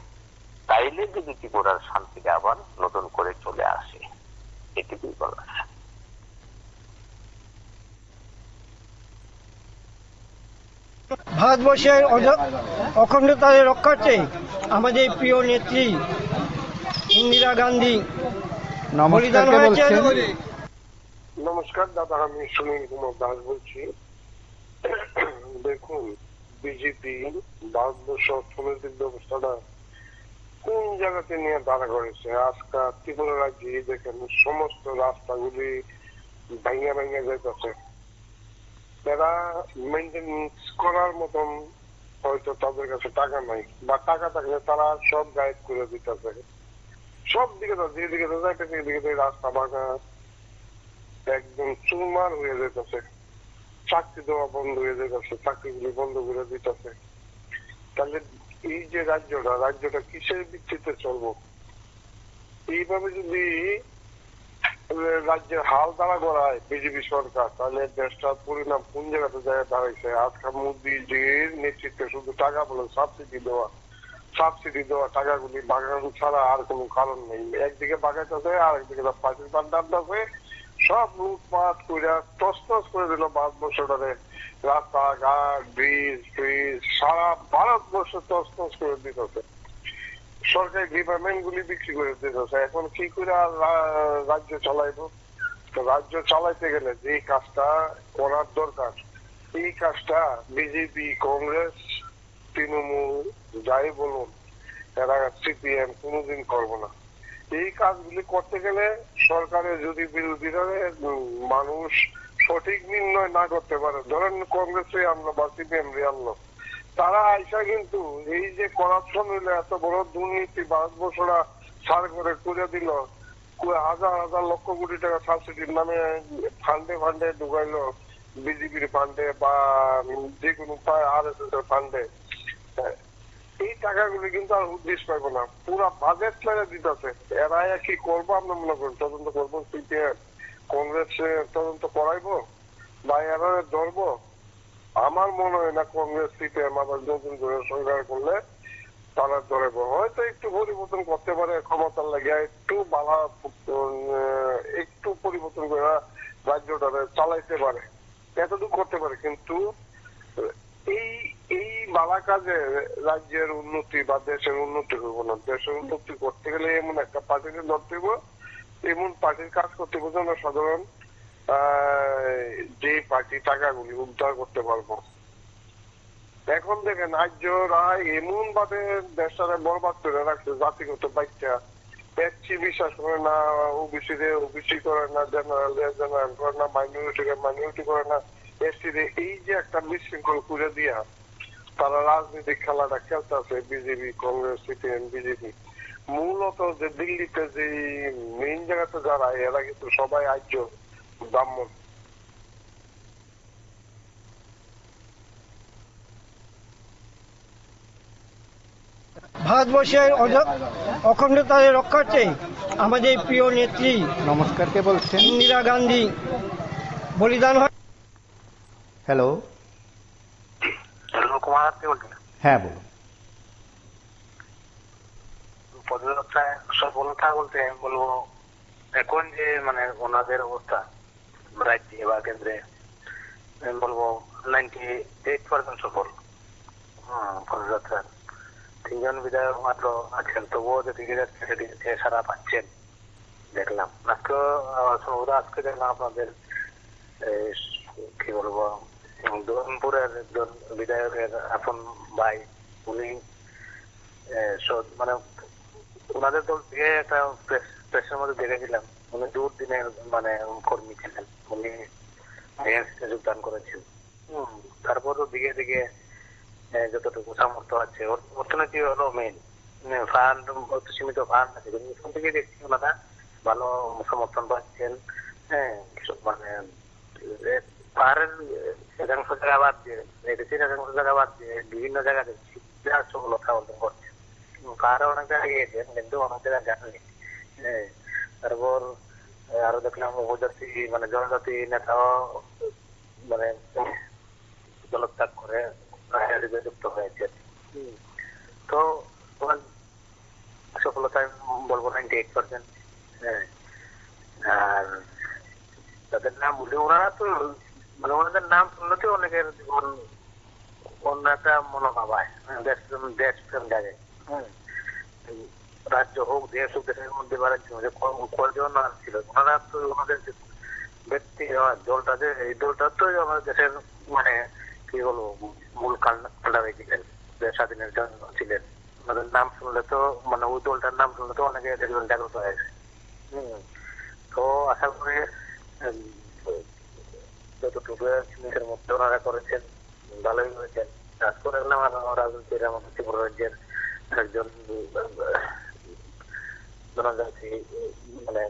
তাইলে যদি ত্রিপুরার শান্তিটা আবার নতুন করে চলে আসে, এটুকুই বলার। ভারতবর্ষের অখণ্ডতা রক্ষার্থে আমাদের প্রিয় নেত্রী ইন্দিরা গান্ধী নমস্কার, বলিদান কে হয়েছে। বলছেন? নমস্কার দাদা, আমি সুনীল কুমার দাস বলছি। দেখুন, বিজেপি ভারতবর্ষ অর্থনৈতিক ব্যবস্থাটা কোন জায়গাতে নিয়ে দাঁড়া করেছে। আজকাল ত্রিপুরা রাজ্যে দেখেন সমস্ত রাস্তাগুলি ভেঙে ভেঙে যেতেছে। তারা মেনটেন্স করার মতন হয়তো তাদের কাছে টাকা নাই, বা টাকা থাকলে তারা সব গাইড করে দিতেছে। সব দিকে যেদিকে যাইতে সেদিকে রাস্তা ভাঙা একদম চুরমার হয়ে যেতেছে। চাকরি দেওয়া বন্ধ হয়ে যেতেছে, চাকরিগুলি বন্ধ করে দিতেছে। তাহলে এই যে রাজ্যটা কিসের ভিত্তিতে চলবো? এইভাবে যদি রাজ্যের হাল দাঁড়া করায় বিজেপি সরকার, তাহলে দেশটার পরিণাম কোন জায়গাতে দাঁড়াইছে। আজকাল মোদীজির নেতৃত্বে শুধু টাকা বলে সাবসিডি দেওয়া টাকাগুলি বাগানো ছাড়া আর কোনো কারণ নেই। একদিকে বাগাইতেছে, আরেকদিকে পার্টির পান্ডাছে, সব লুটপাট করে তছনছ করে দিল ভারতবর্ষটারে। রাস্তাঘাট, ব্রিজ সারা ভারতবর্ষ তছনছ করে দিতেছে। সরকারি ডিপার্টমেন্ট গুলি বিক্রি করে দিতেছে। এখন কি করে আর রাজ্য চালাইব? তো রাজ্য চালাইতে গেলে যে কাজটা করার দরকার, এই কাজটা বিজেপি, কংগ্রেস, তৃণমূল যাই বলুন, এরা সিপিএম কোনোদিন করবো না। এই কাজগুলি করতে গেলে সরকারের যদি বিরোধীরা মানুষ সঠিক নির্ণয় না করতে পারে, ধরেন কংগ্রেসে আনলো বা সিপিএম আনলো, তারা আইসা কিন্তু এই যে করাপশন হইলে এত বড় দুর্নীতি ভারতবর্ষরা সার করে দিল, হাজার হাজার লক্ষ কোটি টাকা সাবসিডির নামে ফান্ডে ঢুকাইলো, বিজেপির ফান্ডে বা যে কোনো RSS এর ফান্ডে। এই টাকাগুলি কিন্তু আর উদ্দেশ্য পাইব না, পুরা বাজেট মেরে দিতেছে। এরা কি করবো আমরা মনে করি? তদন্ত করবো সিপিএম, কংগ্রেস তদন্ত করাইবো বা এরা ধরবো? আমার মনে হয় না কংগ্রেস সিপিএম আবার নতুন করে সরকার করলে তারা ধরে। হয়তো একটু পরিবর্তন করতে পারে, ক্ষমতার লাগে একটু পরিবর্তন করে রাজ্যটা চালাইতে পারে, এতটুকু করতে পারে। কিন্তু এই বালা কাজে রাজ্যের উন্নতি বা দেশের উন্নতি হইব না। দেশের উন্নতি করতে গেলে এমন একটা পার্টিকে ধরতে হইব, এমন পার্টির কাজ করতে হইব জনসাধারণ যে পার্টি টাকাগুলি উদ্ধার করতে পারবো। এখন দেখেন রাজ্যরা এমন ভাবে দেশটারে বরবাদ করে রাখছে, জাতিগত বাচ্চা এসসি বিশ্বাস করে না, ওবিসি রে ওবিসি করে না, জেনারেল রে জেনারেল করে না, মাইনরিটি রে মাইনরিটি করে না, এসসি রে এই যে একটা বিশৃঙ্খল করে দিয়া তারা রাজনৈতিক খেলাটা খেলতেছে বিজেপি, কংগ্রেস, সিপিএম, বিজেপি। মূলত যে দিল্লিতে যে মেইন জায়গাতে যারা এরা কিন্তু সবাই আর্য ব্রাহ্মণ। ভারতবর্ষের অখণ্ডতা রক্ষার্থে আমাদের প্রিয় নেত্রী নমস্কার, কে বলছেন? ইন্দিরা গান্ধী বলিদান হয়। হ্যালো, কুমার কে বলছেন? হ্যাঁ বলুন। পদযাত্রায় সফলতা বলতে আমি বলবো এখন যে মানে ওনাদের অবস্থা রাজ্যে বা কেন্দ্রে আমি বলবো 98% সফল। পদযাত্রার 3 জন বিধায়ক মাত্র আছেন, তবুও যে দিকে যাচ্ছে সেদিকে সারা পাচ্ছেন দেখলাম। আজকে দেখলাম আপনাদের কি বলবো দুর্গাপুরের একজন বিধায়কের আপন ভাই, উনি মানে ওনাদের দল থেকে একটা প্রেসের মধ্যে দেখেছিলাম, উনি দুর্দিনের মানে কর্মী ছিলেন, উনি যোগদান করেছেন। তারপরও দিকে দিকে যতটুকু সামর্থ্য আছে, অর্থনীতি হলো মেইন, ফান্ড সীমিত ফান্ড আছে, কিন্তু এখান থেকে দেখছি ওনারা ভালো সমর্থন পাচ্ছেন। হ্যাঁ, মানে পাহাড়ের একাংশ জায়গা বাদ দিয়ে, দেশের একাংশ জায়গা বাদ দিয়ে বিভিন্ন জায়গা দেখছি সফলতা অর্জন করছে। পাহাড়ে অনেক জায়গায় গিয়েছেন কিন্তু অনেক জায়গায় জানেনি। হ্যাঁ, তারপর আরো দেখলাম উপজাতি মানে জনজাতি নেতাও মানে দলত্যাগ করে যুক্ত হয়েছে। তো সফলতা বলবো 98%। হ্যাঁ, আর তাদের নাম বলি ওনারা তো মানে ওনাদের নাম শুনলে অনেকের জীবন অন্য একটা মনোভাব হয়, দেশ প্রেম জাগে। রাজ্য হোক দেশ হোক, দেশের মধ্যে কয়জন ছিল ওনারা তো ওনাদের ব্যক্তি দলটা যে এই দলটা তো আমাদের দেশের মানে কি বলবো মূল কান্ডারি ছিলেন, স্বাধীনের জন্য ছিলেন। ওনাদের নাম শুনলে তো মানে ওই দলটার নাম শুনলে তো অনেকে জাগ্রত হয়েছে। তো আশা করি যতটুকু জিনিসের মধ্যে ওনারা করেছেন ভালোই করেছেন। কাজ করে আমার রাজনীতির আমাদের ত্রিপুরা রাজ্যের একজন জনজাতি মানে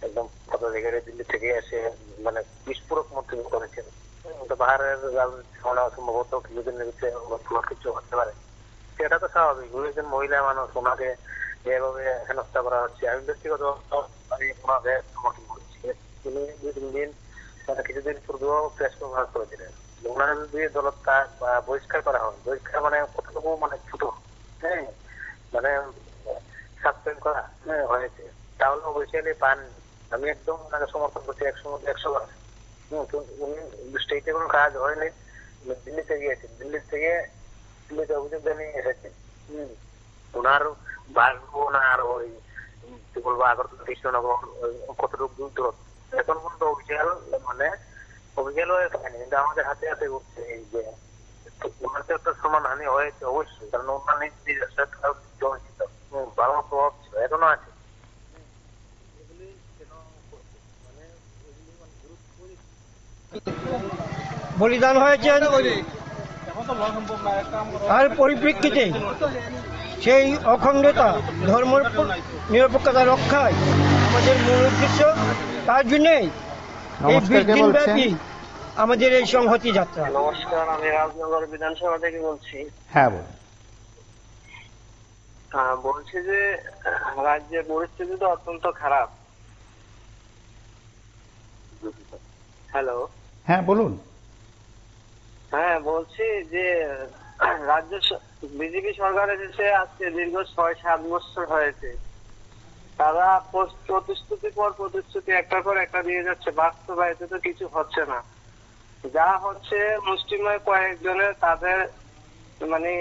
একদম কত জায়গায় দিল্লি থেকে এসে মানে বিস্ফোরক মন্তব্য করেছেন। পাহাড়ের রাজনীতি সম্ভবত কিছুদিনের ভিতরে কিছু হতে পারে, সেটা তো স্বাভাবিক। একজন মহিলা মানুষ, ওনাকে যেভাবে হেনস্থা করা হচ্ছে, আমি ব্যক্তিগত ওনাকে সমর্থন করছি। তিনি 2-3 দিন কিছুদিন পূর্বেও প্রেস কনফারেন্স করেছিলেন। ওনার দিয়ে দলত্যাগ বা বহিষ্কার করা হয়, বহিষ্কার মানে কতটুকু মানে ছোট, হ্যাঁ মানে সাসপেন্ড করা হয়েছে, তাহলে অবশ্যই পান। আমি একদম ওনাকে সমর্থন করছি 100%। উনি স্টেটে কোনো কাজ হয়নি, দিল্লিতে গিয়েছেন, দিল্লিতে অভিযোগ জানিয়ে এসেছেন। ওনার বাসবো ওনার ওই কি বলবো আগরতলা কৃষ্ণনগর কতটুকু দূর এখন পর্যন্ত অফিসিয়াল হয়ে থাকেনি, কিন্তু আমাদের হাতে হাতে ঘুরছে। এই যে ওনার তো একটা সম্মানহানি হয়েছে অবশ্যই, কারণ ওনার ভালো প্রভাব ছিল, এখনো আছে। বলিদান হয়েছে, তার পরিপ্রেক্ষিতে সেই অখণ্ডতা ধর্ম নিরপেক্ষতা রক্ষায় আমাদের মূল উদ্দেশ্য। তার জন্যই এই 20 দিন ব্যাপী আমাদের এই সংহতি যাত্রা। নমস্কার, আমি রাজনগর বিধানসভা থেকে বলছি। হ্যাঁ বলুন। বলছি যে রাজ্যের পরিস্থিতি তো অত্যন্ত খারাপ। হ্যালো, হ্যাঁ বলুন। হ্যাঁ বলছি যে রাজ্য বিজেপি সরকার এসেছে আজকে দীর্ঘ 6-7 বছর হয়েছে। তারা প্রতিশ্রুতির পর প্রতিশ্রুতি একটার পর একটা দিয়ে যাচ্ছে, বাস্তবায়িত তো কিছু হচ্ছে না। যা হচ্ছে মুষ্টিমেয় কয়েকজনের তাদের মানে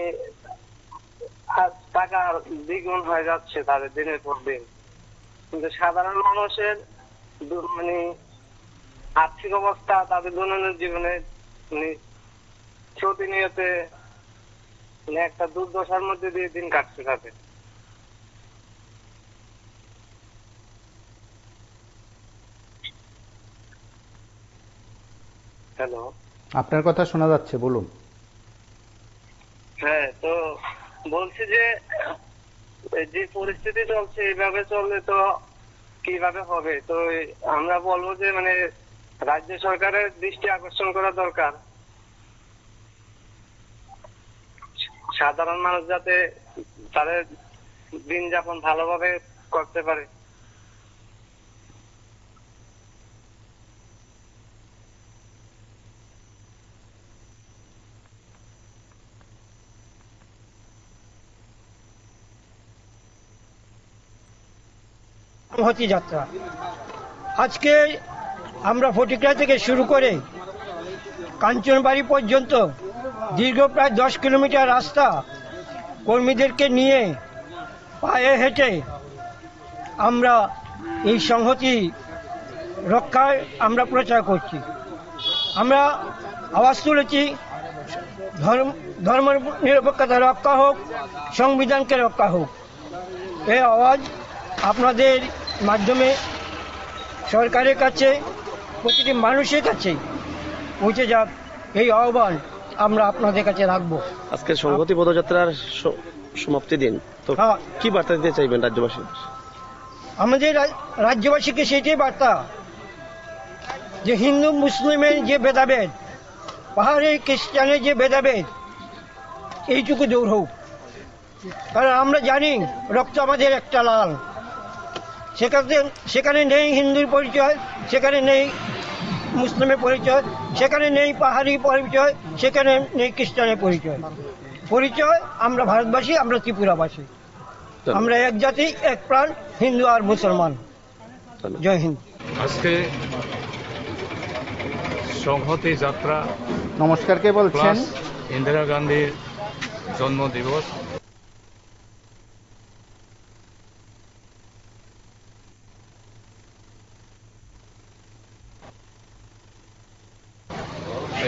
টাকা দ্বিগুণ হয়ে যাচ্ছে তাদের দিনের পর দিন, কিন্তু সাধারণ মানুষের মানে আর্থিক অবস্থা তাদের দৈনন্দিন জীবনে মানে প্রতিনিয়ত মানে একটা দুর্দশার মধ্যে দিয়ে দিন কাটছে তাদের। হ্যালো, আপনার কথা শোনা যাচ্ছে, বলুন। হ্যাঁ, তো বলছি যে যে পরিস্থিতি চলছে এইভাবে চললে তো কিভাবে হবে? তো আমরা বলবো যে মানে রাজ্য সরকারের দৃষ্টি আকর্ষণ করা দরকার, সাধারণ মানুষ যাতে তাদের দিন যাপন ভালোভাবে করতে পারে। সংহতি যাত্রা আজকে আমরা ফটিকরা থেকে শুরু করে কাঞ্চনবাড়ি পর্যন্ত দীর্ঘ প্রায় 10 কিলোমিটার রাস্তা কর্মীদেরকে নিয়ে পায়ে হেঁটে আমরা এই সংহতি রক্ষায় আমরা প্রচার করছি। আমরা আওয়াজ তুলেছি ধর্ম নিরপেক্ষতা রক্ষা হোক, সংবিধানকে রক্ষা হোক। এই আওয়াজ আপনাদের মাধ্যমে সরকারের কাছে, প্রতিটি মানুষের কাছে পৌঁছে যাক, এই আহ্বান আমরা আপনাদের কাছে রাখবো। আজকে সংহতি পদযাত্রার সমাপ্তি দিন, তো কি বার্তা দিতে চাইবেন রাজ্যবাসী? আমাদের রাজ্যবাসীকে সেটাই বার্তা যে হিন্দু মুসলিমের যে ভেদাভেদ, পাহাড়ের খ্রিস্টানের যে ভেদাভেদ, এইটুকু দূর হোক। কারণ আমরা জানি রক্ত আমাদের একটা লাল, সেখানে নেই হিন্দুর পরিচয়, সেখানে নেই মুসলিমের পরিচয়, সেখানে নেই পাহাড়ি পরিচয়, সেখানে নেই খ্রিস্টানের পরিচয়। আমরা ভারতবাসী, আমরা ত্রিপুরাবাসী, আমরা এক জাতি, এক প্রাণ, হিন্দু আর মুসলমান। জয় হিন্দ। আজকে সংহতি যাত্রা, নমস্কার, কে বলছেন? ইন্দিরা গান্ধীর জন্মদিবস।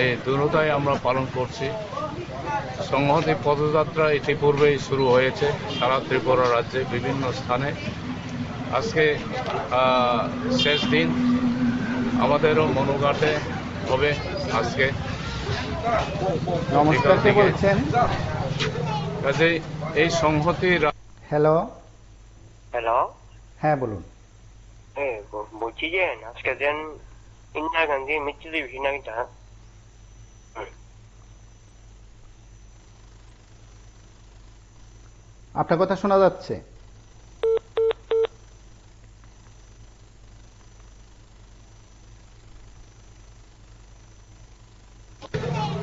এই দুটাই আমরা পালন করছি। সংহতি পদযাত্রা ইতিপূর্বেই শুরু হয়েছে সারা ত্রিপুরা রাজ্যে বিভিন্ন স্থানে। আজকে শেষ দিন, আমাদেরও মনুঘাটে হবে আজকে। নমস্কার, কে বলছেন? কাজেই এই সংহতি। হ্যালো। হ্যালো, হ্যাঁ বলুন। বলছি যে আজকে যেন ইন্দিরা গান্ধী মৃত্যু দিবস নাকিটা। আপনার কথা শোনা যাচ্ছে।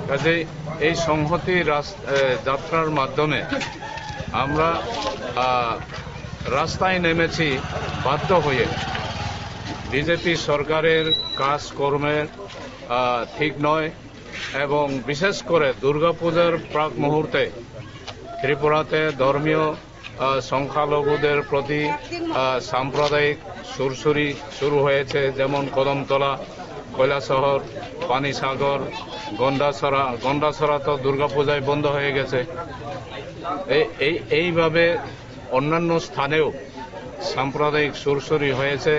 কাজেই এই সংহতি যাত্রার মাধ্যমে আমরা রাস্তায় নেমেছি বাধ্য হয়ে। বিজেপি সরকারের কাজকর্মের ঠিক নয়, এবং বিশেষ করে দুর্গাপূজার প্রাক মুহূর্তে ত্রিপুরাতে ধর্মীয় সংখ্যালঘুদের প্রতি সাম্প্রদায়িক সুরসুরি শুরু হয়েছে, যেমন কদমতলা, কৈলাসহর, পানিসাগর, গন্ডাছড়া তো দুর্গাপূজায় বন্ধ হয়ে গেছে। এইভাবে অন্যান্য স্থানেও সাম্প্রদায়িক সুরসুরি হয়েছে,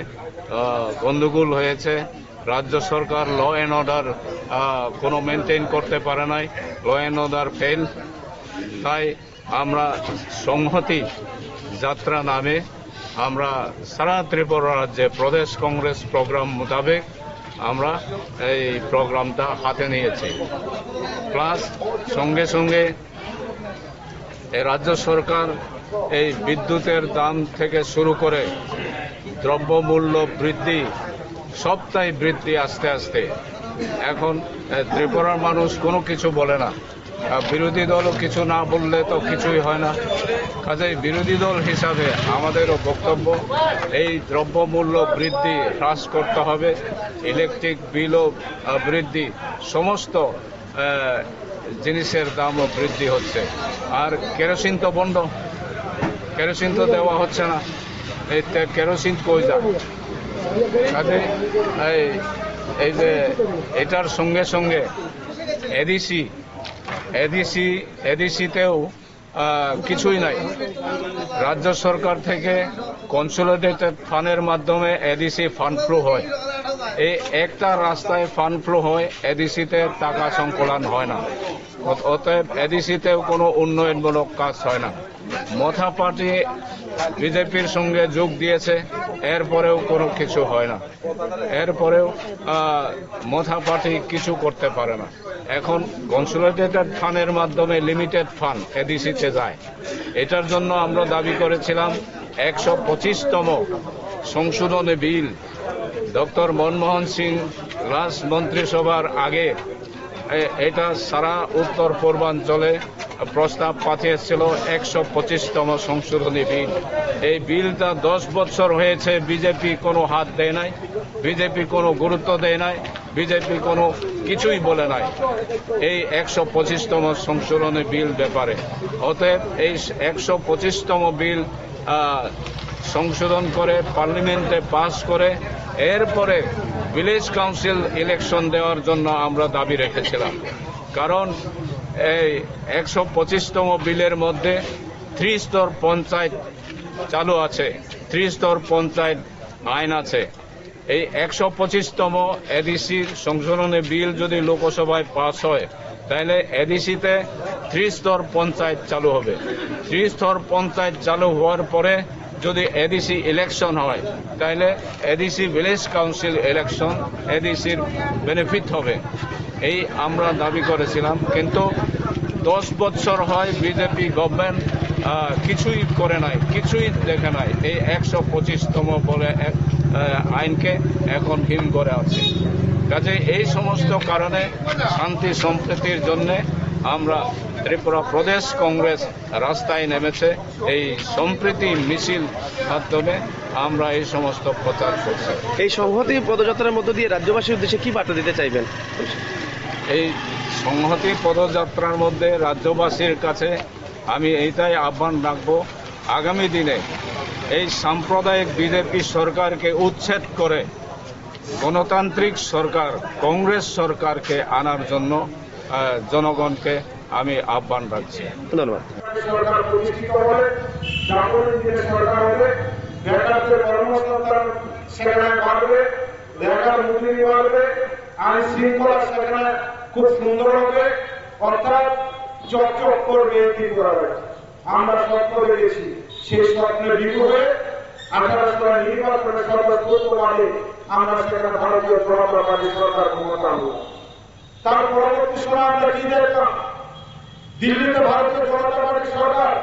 গন্ডগোল হয়েছে। রাজ্য সরকার ল অ্যান্ড অর্ডার কোনো মেনটেন করতে পারে নাই, ল অ্যান্ড অর্ডার ফেল। তাই আমরা সংহতি যাত্রা নামে আমরা সারা ত্রিপুরা রাজ্যে প্রদেশ কংগ্রেস প্রোগ্রাম মোতাবেক আমরা এই প্রোগ্রামটা হাতে নিয়েছি। প্লাস সঙ্গে সঙ্গে এই রাজ্য সরকার এই বিদ্যুতের দাম থেকে শুরু করে দ্রব্যমূল্য বৃদ্ধি, সবটাই বৃদ্ধি আস্তে আস্তে। এখন ত্রিপুরার মানুষ কোনো কিছু বলে না, বিরোধী দলও কিছু না বললে তো কিছুই হয় না। কাজেই বিরোধী দল হিসাবে আমাদেরও বক্তব্য, এই দ্রব্যমূল্য বৃদ্ধি হ্রাস করতে হবে, ইলেকট্রিক বিলও বৃদ্ধি, সমস্ত জিনিসের দামও বৃদ্ধি হচ্ছে। আর কেরোসিন তো বন্ধ, কেরোসিন তো দেওয়া হচ্ছে না। এই কেরোসিন কই যায়? কাজে এই যে এটার সঙ্গে সঙ্গে এডিসিতেও কিছুই নাই। রাজ্য সরকার থেকে কনসোলিডেটেড ফান্ডের মাধ্যমে এডিসি ফান্ড ফ্লো হয়। এই একটা রাস্তায় ফান্ড ফ্লো হয়, এডিসিতে টাকা সংকলন হয় না। অতএব এডিসিতেও কোনো উন্নয়নমূলক কাজ হয় না। মথা পার্টি বিজেপির সঙ্গে যোগ দিয়েছে, এরপরেও কোনো কিছু হয় না। এরপরেও মথা পার্টি কিছু করতে পারে না। এখন কনসোলিডেটেড ফান্ডের মাধ্যমে লিমিটেড ফান্ড এডিসিতে যায়। এটার জন্য আমরা দাবি করেছিলাম 125তম সংশোধনী বিল ডক্টর মনমোহন সিং লাস্ট মন্ত্রিসভার আগে এটা সারা উত্তর পূর্বাঞ্চলে প্রস্তাব পাঠিয়েছিল 125তম সংশোধনী বিল। এই বিলটা 10 বছর হয়েছে, বিজেপি কোনো হাত দেয় নাই, বিজেপি কোনো গুরুত্ব দেয় নাই, বিজেপি কোনো কিছুই বলে নাই এই 125তম সংশোধনী বিল ব্যাপারে। অতএব এই 125তম বিল সংশোধন করে পার্লামেন্টে পাস করে এরপরে ভিলেজ কাউন্সিল ইলেকশন দেওয়ার জন্য আমরা দাবি রেখেছিলাম। কারণ এই 125তম বিলের মধ্যে 3 স্তর পঞ্চায়েত চালু আছে, 3 স্তর পঞ্চায়েত আইন আছে। এই 125তম এডিসির সংশোধনী বিল যদি লোকসভায় পাস হয়, তাহলে এডিসিতে 3 স্তর পঞ্চায়েত চালু হবে। 3 স্তর পঞ্চায়েত চালু হওয়ার পরে যদি এডিসি ইলেকশন হয়, তাহলে এডিসি ভিলেজ কাউন্সিল ইলেকশন এডিসির বেনিফিট হবে। এই আমরা দাবি করেছিলাম। কিন্তু 10 বছর হয় বিজেপি গভর্নমেন্ট কিছুই করে নাই, কিছুই দেখে নাই। এই 125তম বলে আইনকে এখন হিম করে আছে। কাজে এই সমস্ত কারণে শান্তি সম্প্রীতির জন্য আমরা ত্রিপুরা প্রদেশ কংগ্রেস রাস্তায় নেমেছে। এই সম্প্রীতি মিছিল মাধ্যমে আমরা এই সমস্ত প্রচার করছি। এই সংহতি পদযাত্রার মধ্য দিয়ে রাজ্যবাসীর উদ্দেশ্যে কি বার্তা দিতে চাইবেন? এই সংহতি পদযাত্রার মধ্যে রাজ্যবাসীর কাছে আমি এইটাই আহ্বান রাখব, আগামী দিনে এই সাম্প্রদায়িক বিজেপি সরকারকে উচ্ছেদ করে গণতান্ত্রিক সরকার কংগ্রেস সরকারকে আনার জন্য জনগণকে আমি আহ্বান রাখছি। ধন্যবাদ। সরকার প্রতিষ্ঠিত হবে, জাতীয় দিনে সরকার হবে, বেকারদের কর্মসংস্থান সেখানে বাড়বে, বেকার মুক্তি বাড়বে, আইন শৃঙ্খলা সেখানে খুব সুন্দর হবে, অর্থাৎ চকচক করবে ত্রিপুরায়। আমরা স্বপ্ন দেখেছি, সেই স্বপ্নের বিপু হয়ে 18 নির্বাচনে সর্বপ্রথমে আমরা সেখানে ভারতীয় জনতা পার্টি সরকার ক্ষমতা আনব। তার পরবর্তী সময় আমরা কি দেখলাম? দিল্লিতে ভারতীয় জনতা পার্টি সরকার,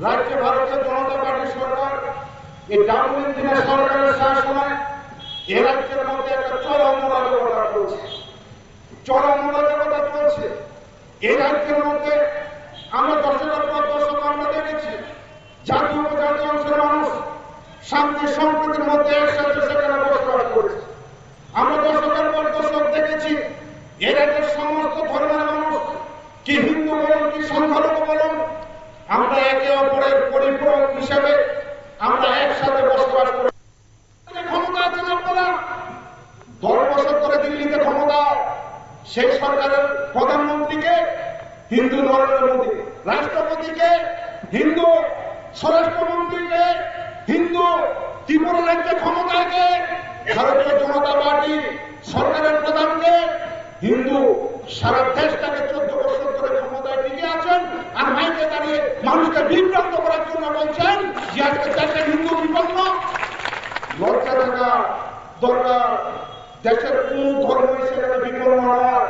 রাজ্যে ভারতীয় জনতা পার্টি সরকার, এই ডাবল ইঞ্জিনের সরকারের শাসনে এ রাজ্যের মধ্যে একটা চরম অরাজকতা চলছে, চরম অরাজকতা চলছে। এই রাজ্যের মধ্যে আমরা দশকের পর দশক আমরা দেখেছি জাতীয় উপজাতীয় অংশের মানুষ শান্তি সম্প্রীতির মধ্যে একসাথে সেখানে বসবাস করেছে। আমরা দশকের পর দশক দেখেছি এ রাজ্যের সমস্ত ধর্মের মানুষ, কি হিন্দু বলুন কি সংখ্যালঘু বলুন, আমরা একে অপরের পরিপূরক হিসেবে আমরা একসাথে বসবাস করি। ক্ষমতা আছেন আপনারা 10 বছর ধরে দিল্লিতে ক্ষমতা, সেই সরকারের প্রধানমন্ত্রীকে হিন্দু নরেন্দ্র মোদী, রাষ্ট্রপতিকে হিন্দু, স্বরাষ্ট্রমন্ত্রীকে হিন্দু, ত্রিপুরা রাজ্যে ক্ষমতাকে ভারতীয় জনতা পার্টি সরকারের প্রধানকে হিন্দু। সারা দেশটাকে 14 বছর ধরে ক্ষমতায় টিকে আছেন, আর মাইকে দাঁড়িয়ে মানুষকে বিভ্রান্ত করার জন্য বলছেন যে আজকে দেশে হিন্দু বিপন্ন। লজ্জা থাকা দরকার। দেশের কোন ধর্মই সেখানে বিপন্ন নয়,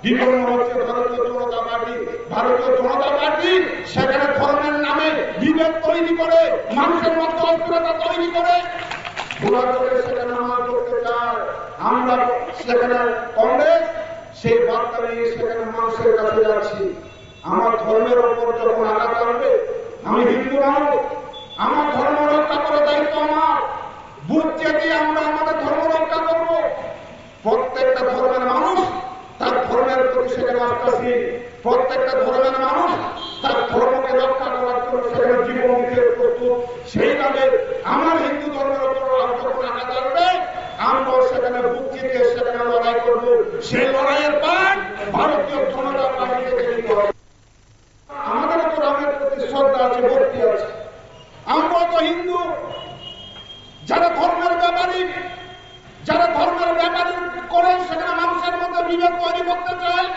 বিপন্ন হচ্ছে ভারতীয় জনতা পার্টি। ভারতীয় জনতা পার্টি সেখানে ধর্মের নামে বিভেদ তৈরি করে, মানুষের মধ্যে অস্থিরতা তৈরি করে, ভুলা করে সেখানে নামাজ করতে চায়। আমরা সেখানে কংগ্রেস সেই বার্তা নিয়ে সেখানে মানুষের কাছে যাচ্ছি। আমার ধর্মের ওপর যখন আঘাত আনবে, আমি হিন্দু মানুষ, আমার ধর্ম রক্ষা করার দায়িত্ব আমার। বুঝছে দিয়ে আমরা আমাদের ধর্ম রক্ষা করব। প্রত্যেকটা ধর্মের মানুষ তার ধর্মের প্রতি সেখানে আসতেছি। একটা ধর্মের মানুষ তার ধর্মকে রক্ষা করার জন্য সেখানে জীবন দিতে প্রস্তুত। সেইভাবে আমার হিন্দু ধর্মের উপর যখন আঘাত আসবে আমরাও সেখানে বুক চিতিয়ে সেখানে লড়াই করব। সেই লড়াইয়ের পাঠ ভারতীয় জনতা পার্টি থেকে নিতে হবে। আমাদের ধর্মের প্রতি শ্রদ্ধা আছে, ভক্তি আছে। আমরা তো হিন্দু, যারা ধর্মের ব্যাপারী করে সেখানে মানুষের মধ্যে বিভেদ তৈরি করতে চায়,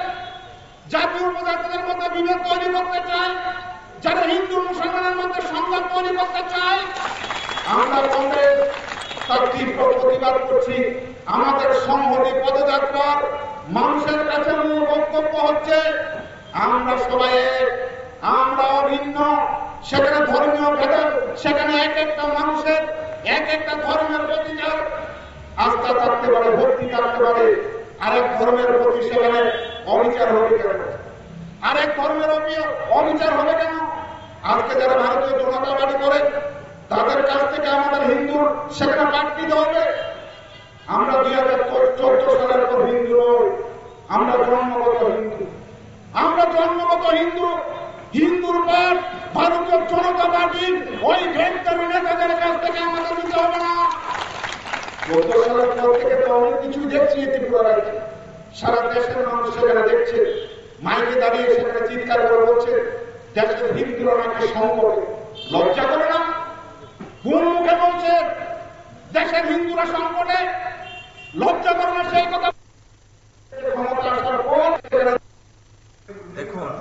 জাতি উপজাতিদের মধ্যে বিভেদ তৈরি করতে চায়, যারা হিন্দু মুসলমানের মধ্যে সংঘাত তৈরি করতে চায়, আমরা কংগ্রেস তার তীব্র প্রতিবাদ করছি। আমাদের সংহতি পদযাত্রার মানুষের কাছে মূল বক্তব্য হচ্ছে আমরা সবাই এক, আমরা অভিন্ন। সেখানে ধর্মীয় ভেদে সেখানে এক একটা মানুষের এক একটা ধর্মের প্রতি যার আস্থা থাকতে পারে, ভক্তি থাকতে পারে, আরেক ধর্মের প্রতি সেখানে অবিচার হবে কেন? আরেক ধর্মের অবিচার হবে কেন? আজকে যারা ভারতীয় জনতা পার্টি করে তাদের কাছ থেকে আমাদের হিন্দুর সেখানে পাঠ দিতে হবে। আমরা 2014 সালের পর হিন্দু নই, আমরা জন্মগত হিন্দু। আমরা জন্মগত হিন্দু। হিন্দুর পাঠ ভারতীয় জনতা পার্টির ওই ভেক্টরি নেতাদের কাছ থেকে আমাদের নিতে হবে না। 14 সালের পর থেকে তো অনেক কিছু দেখছি ত্রিপুরা রাজ্যে। সারা দেশের মানুষ সেখানে দেখছে, মাইকে দাঁড়িয়ে সেখানে চিৎকার করে বলছে দেশের হিন্দুরা নাকি সংকটে। লজ্জা করে না? কোন মুখে বলছে দেশের হিন্দুরা সংকটে? লজ্জা করে না সেই কথা? ক্ষমতা আসার পর দেখুন,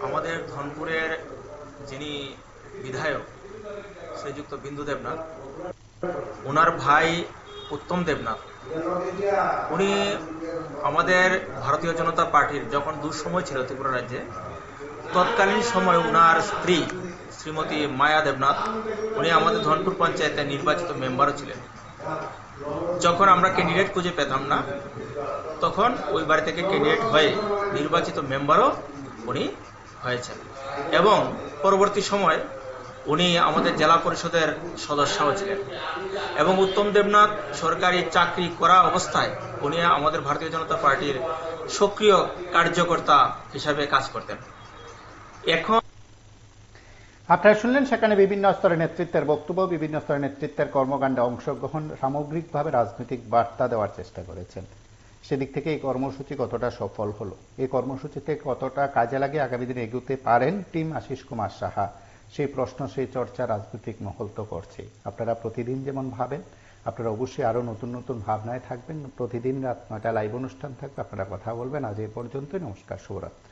আমাদের ধনপুরের যিনি বিধায়ক শ্রীযুক্ত বিন্দু দেবনাথ, ওনার ভাই উত্তম দেবনাথ, উনি আমাদের ভারতীয় জনতা পার্টির যখন দুঃসময় ছিল ত্রিপুরা রাজ্যে, তৎকালীন সময় ওনার স্ত্রী শ্রীমতী মায়া দেবনাথ, উনি আমাদের ধনপুর পঞ্চায়েতের নির্বাচিত মেম্বারও ছিলেন। যখন আমরা ক্যান্ডিডেট খুঁজে পেতাম না, তখন ওই বাড়ি থেকে ক্যান্ডিডেট হয়ে নির্বাচিত মেম্বারও উনি হয়েছেন এবং পরবর্তী সময় উনি আমাদের জেলা পরিষদের সদস্যও ছিলেন। এবং উত্তম দেবনাথ সরকারি চাকরি করা অবস্থায় উনি আমাদের ভারতীয় জনতা পার্টির সক্রিয় কার্যকর্তা হিসাবে কাজ করতেন। এখন আপনারা শুনলেন সেখানে বিভিন্ন স্তরের নেতৃত্বের বক্তব্য, বিভিন্ন স্তরের নেতৃত্বের কর্মকাণ্ডে অংশগ্রহণ, সামগ্রিকভাবে রাজনৈতিক বার্তা দেওয়ার চেষ্টা করেছেন। সেদিক থেকে এই কর্মসূচি কতটা সফল হলো, এই কর্মসূচিতে কতটা কাজে লাগে আগামী দিনে এগোতে পারেন টিম আশিস কুমার সাহা, সেই প্রশ্ন, সেই চর্চা রাজনৈতিক মহল তো করছে। আপনারা প্রতিদিন যেমন ভাবেন, আপনারা অবশ্যই আরো নতুন নতুন ভাবনায় থাকবেন। প্রতিদিন রাত 9টায় লাইভ অনুষ্ঠান থাকবে, আপনারা কথা বলবেন। আজ এই পর্যন্তই। নমস্কার, শুভরাত্রি।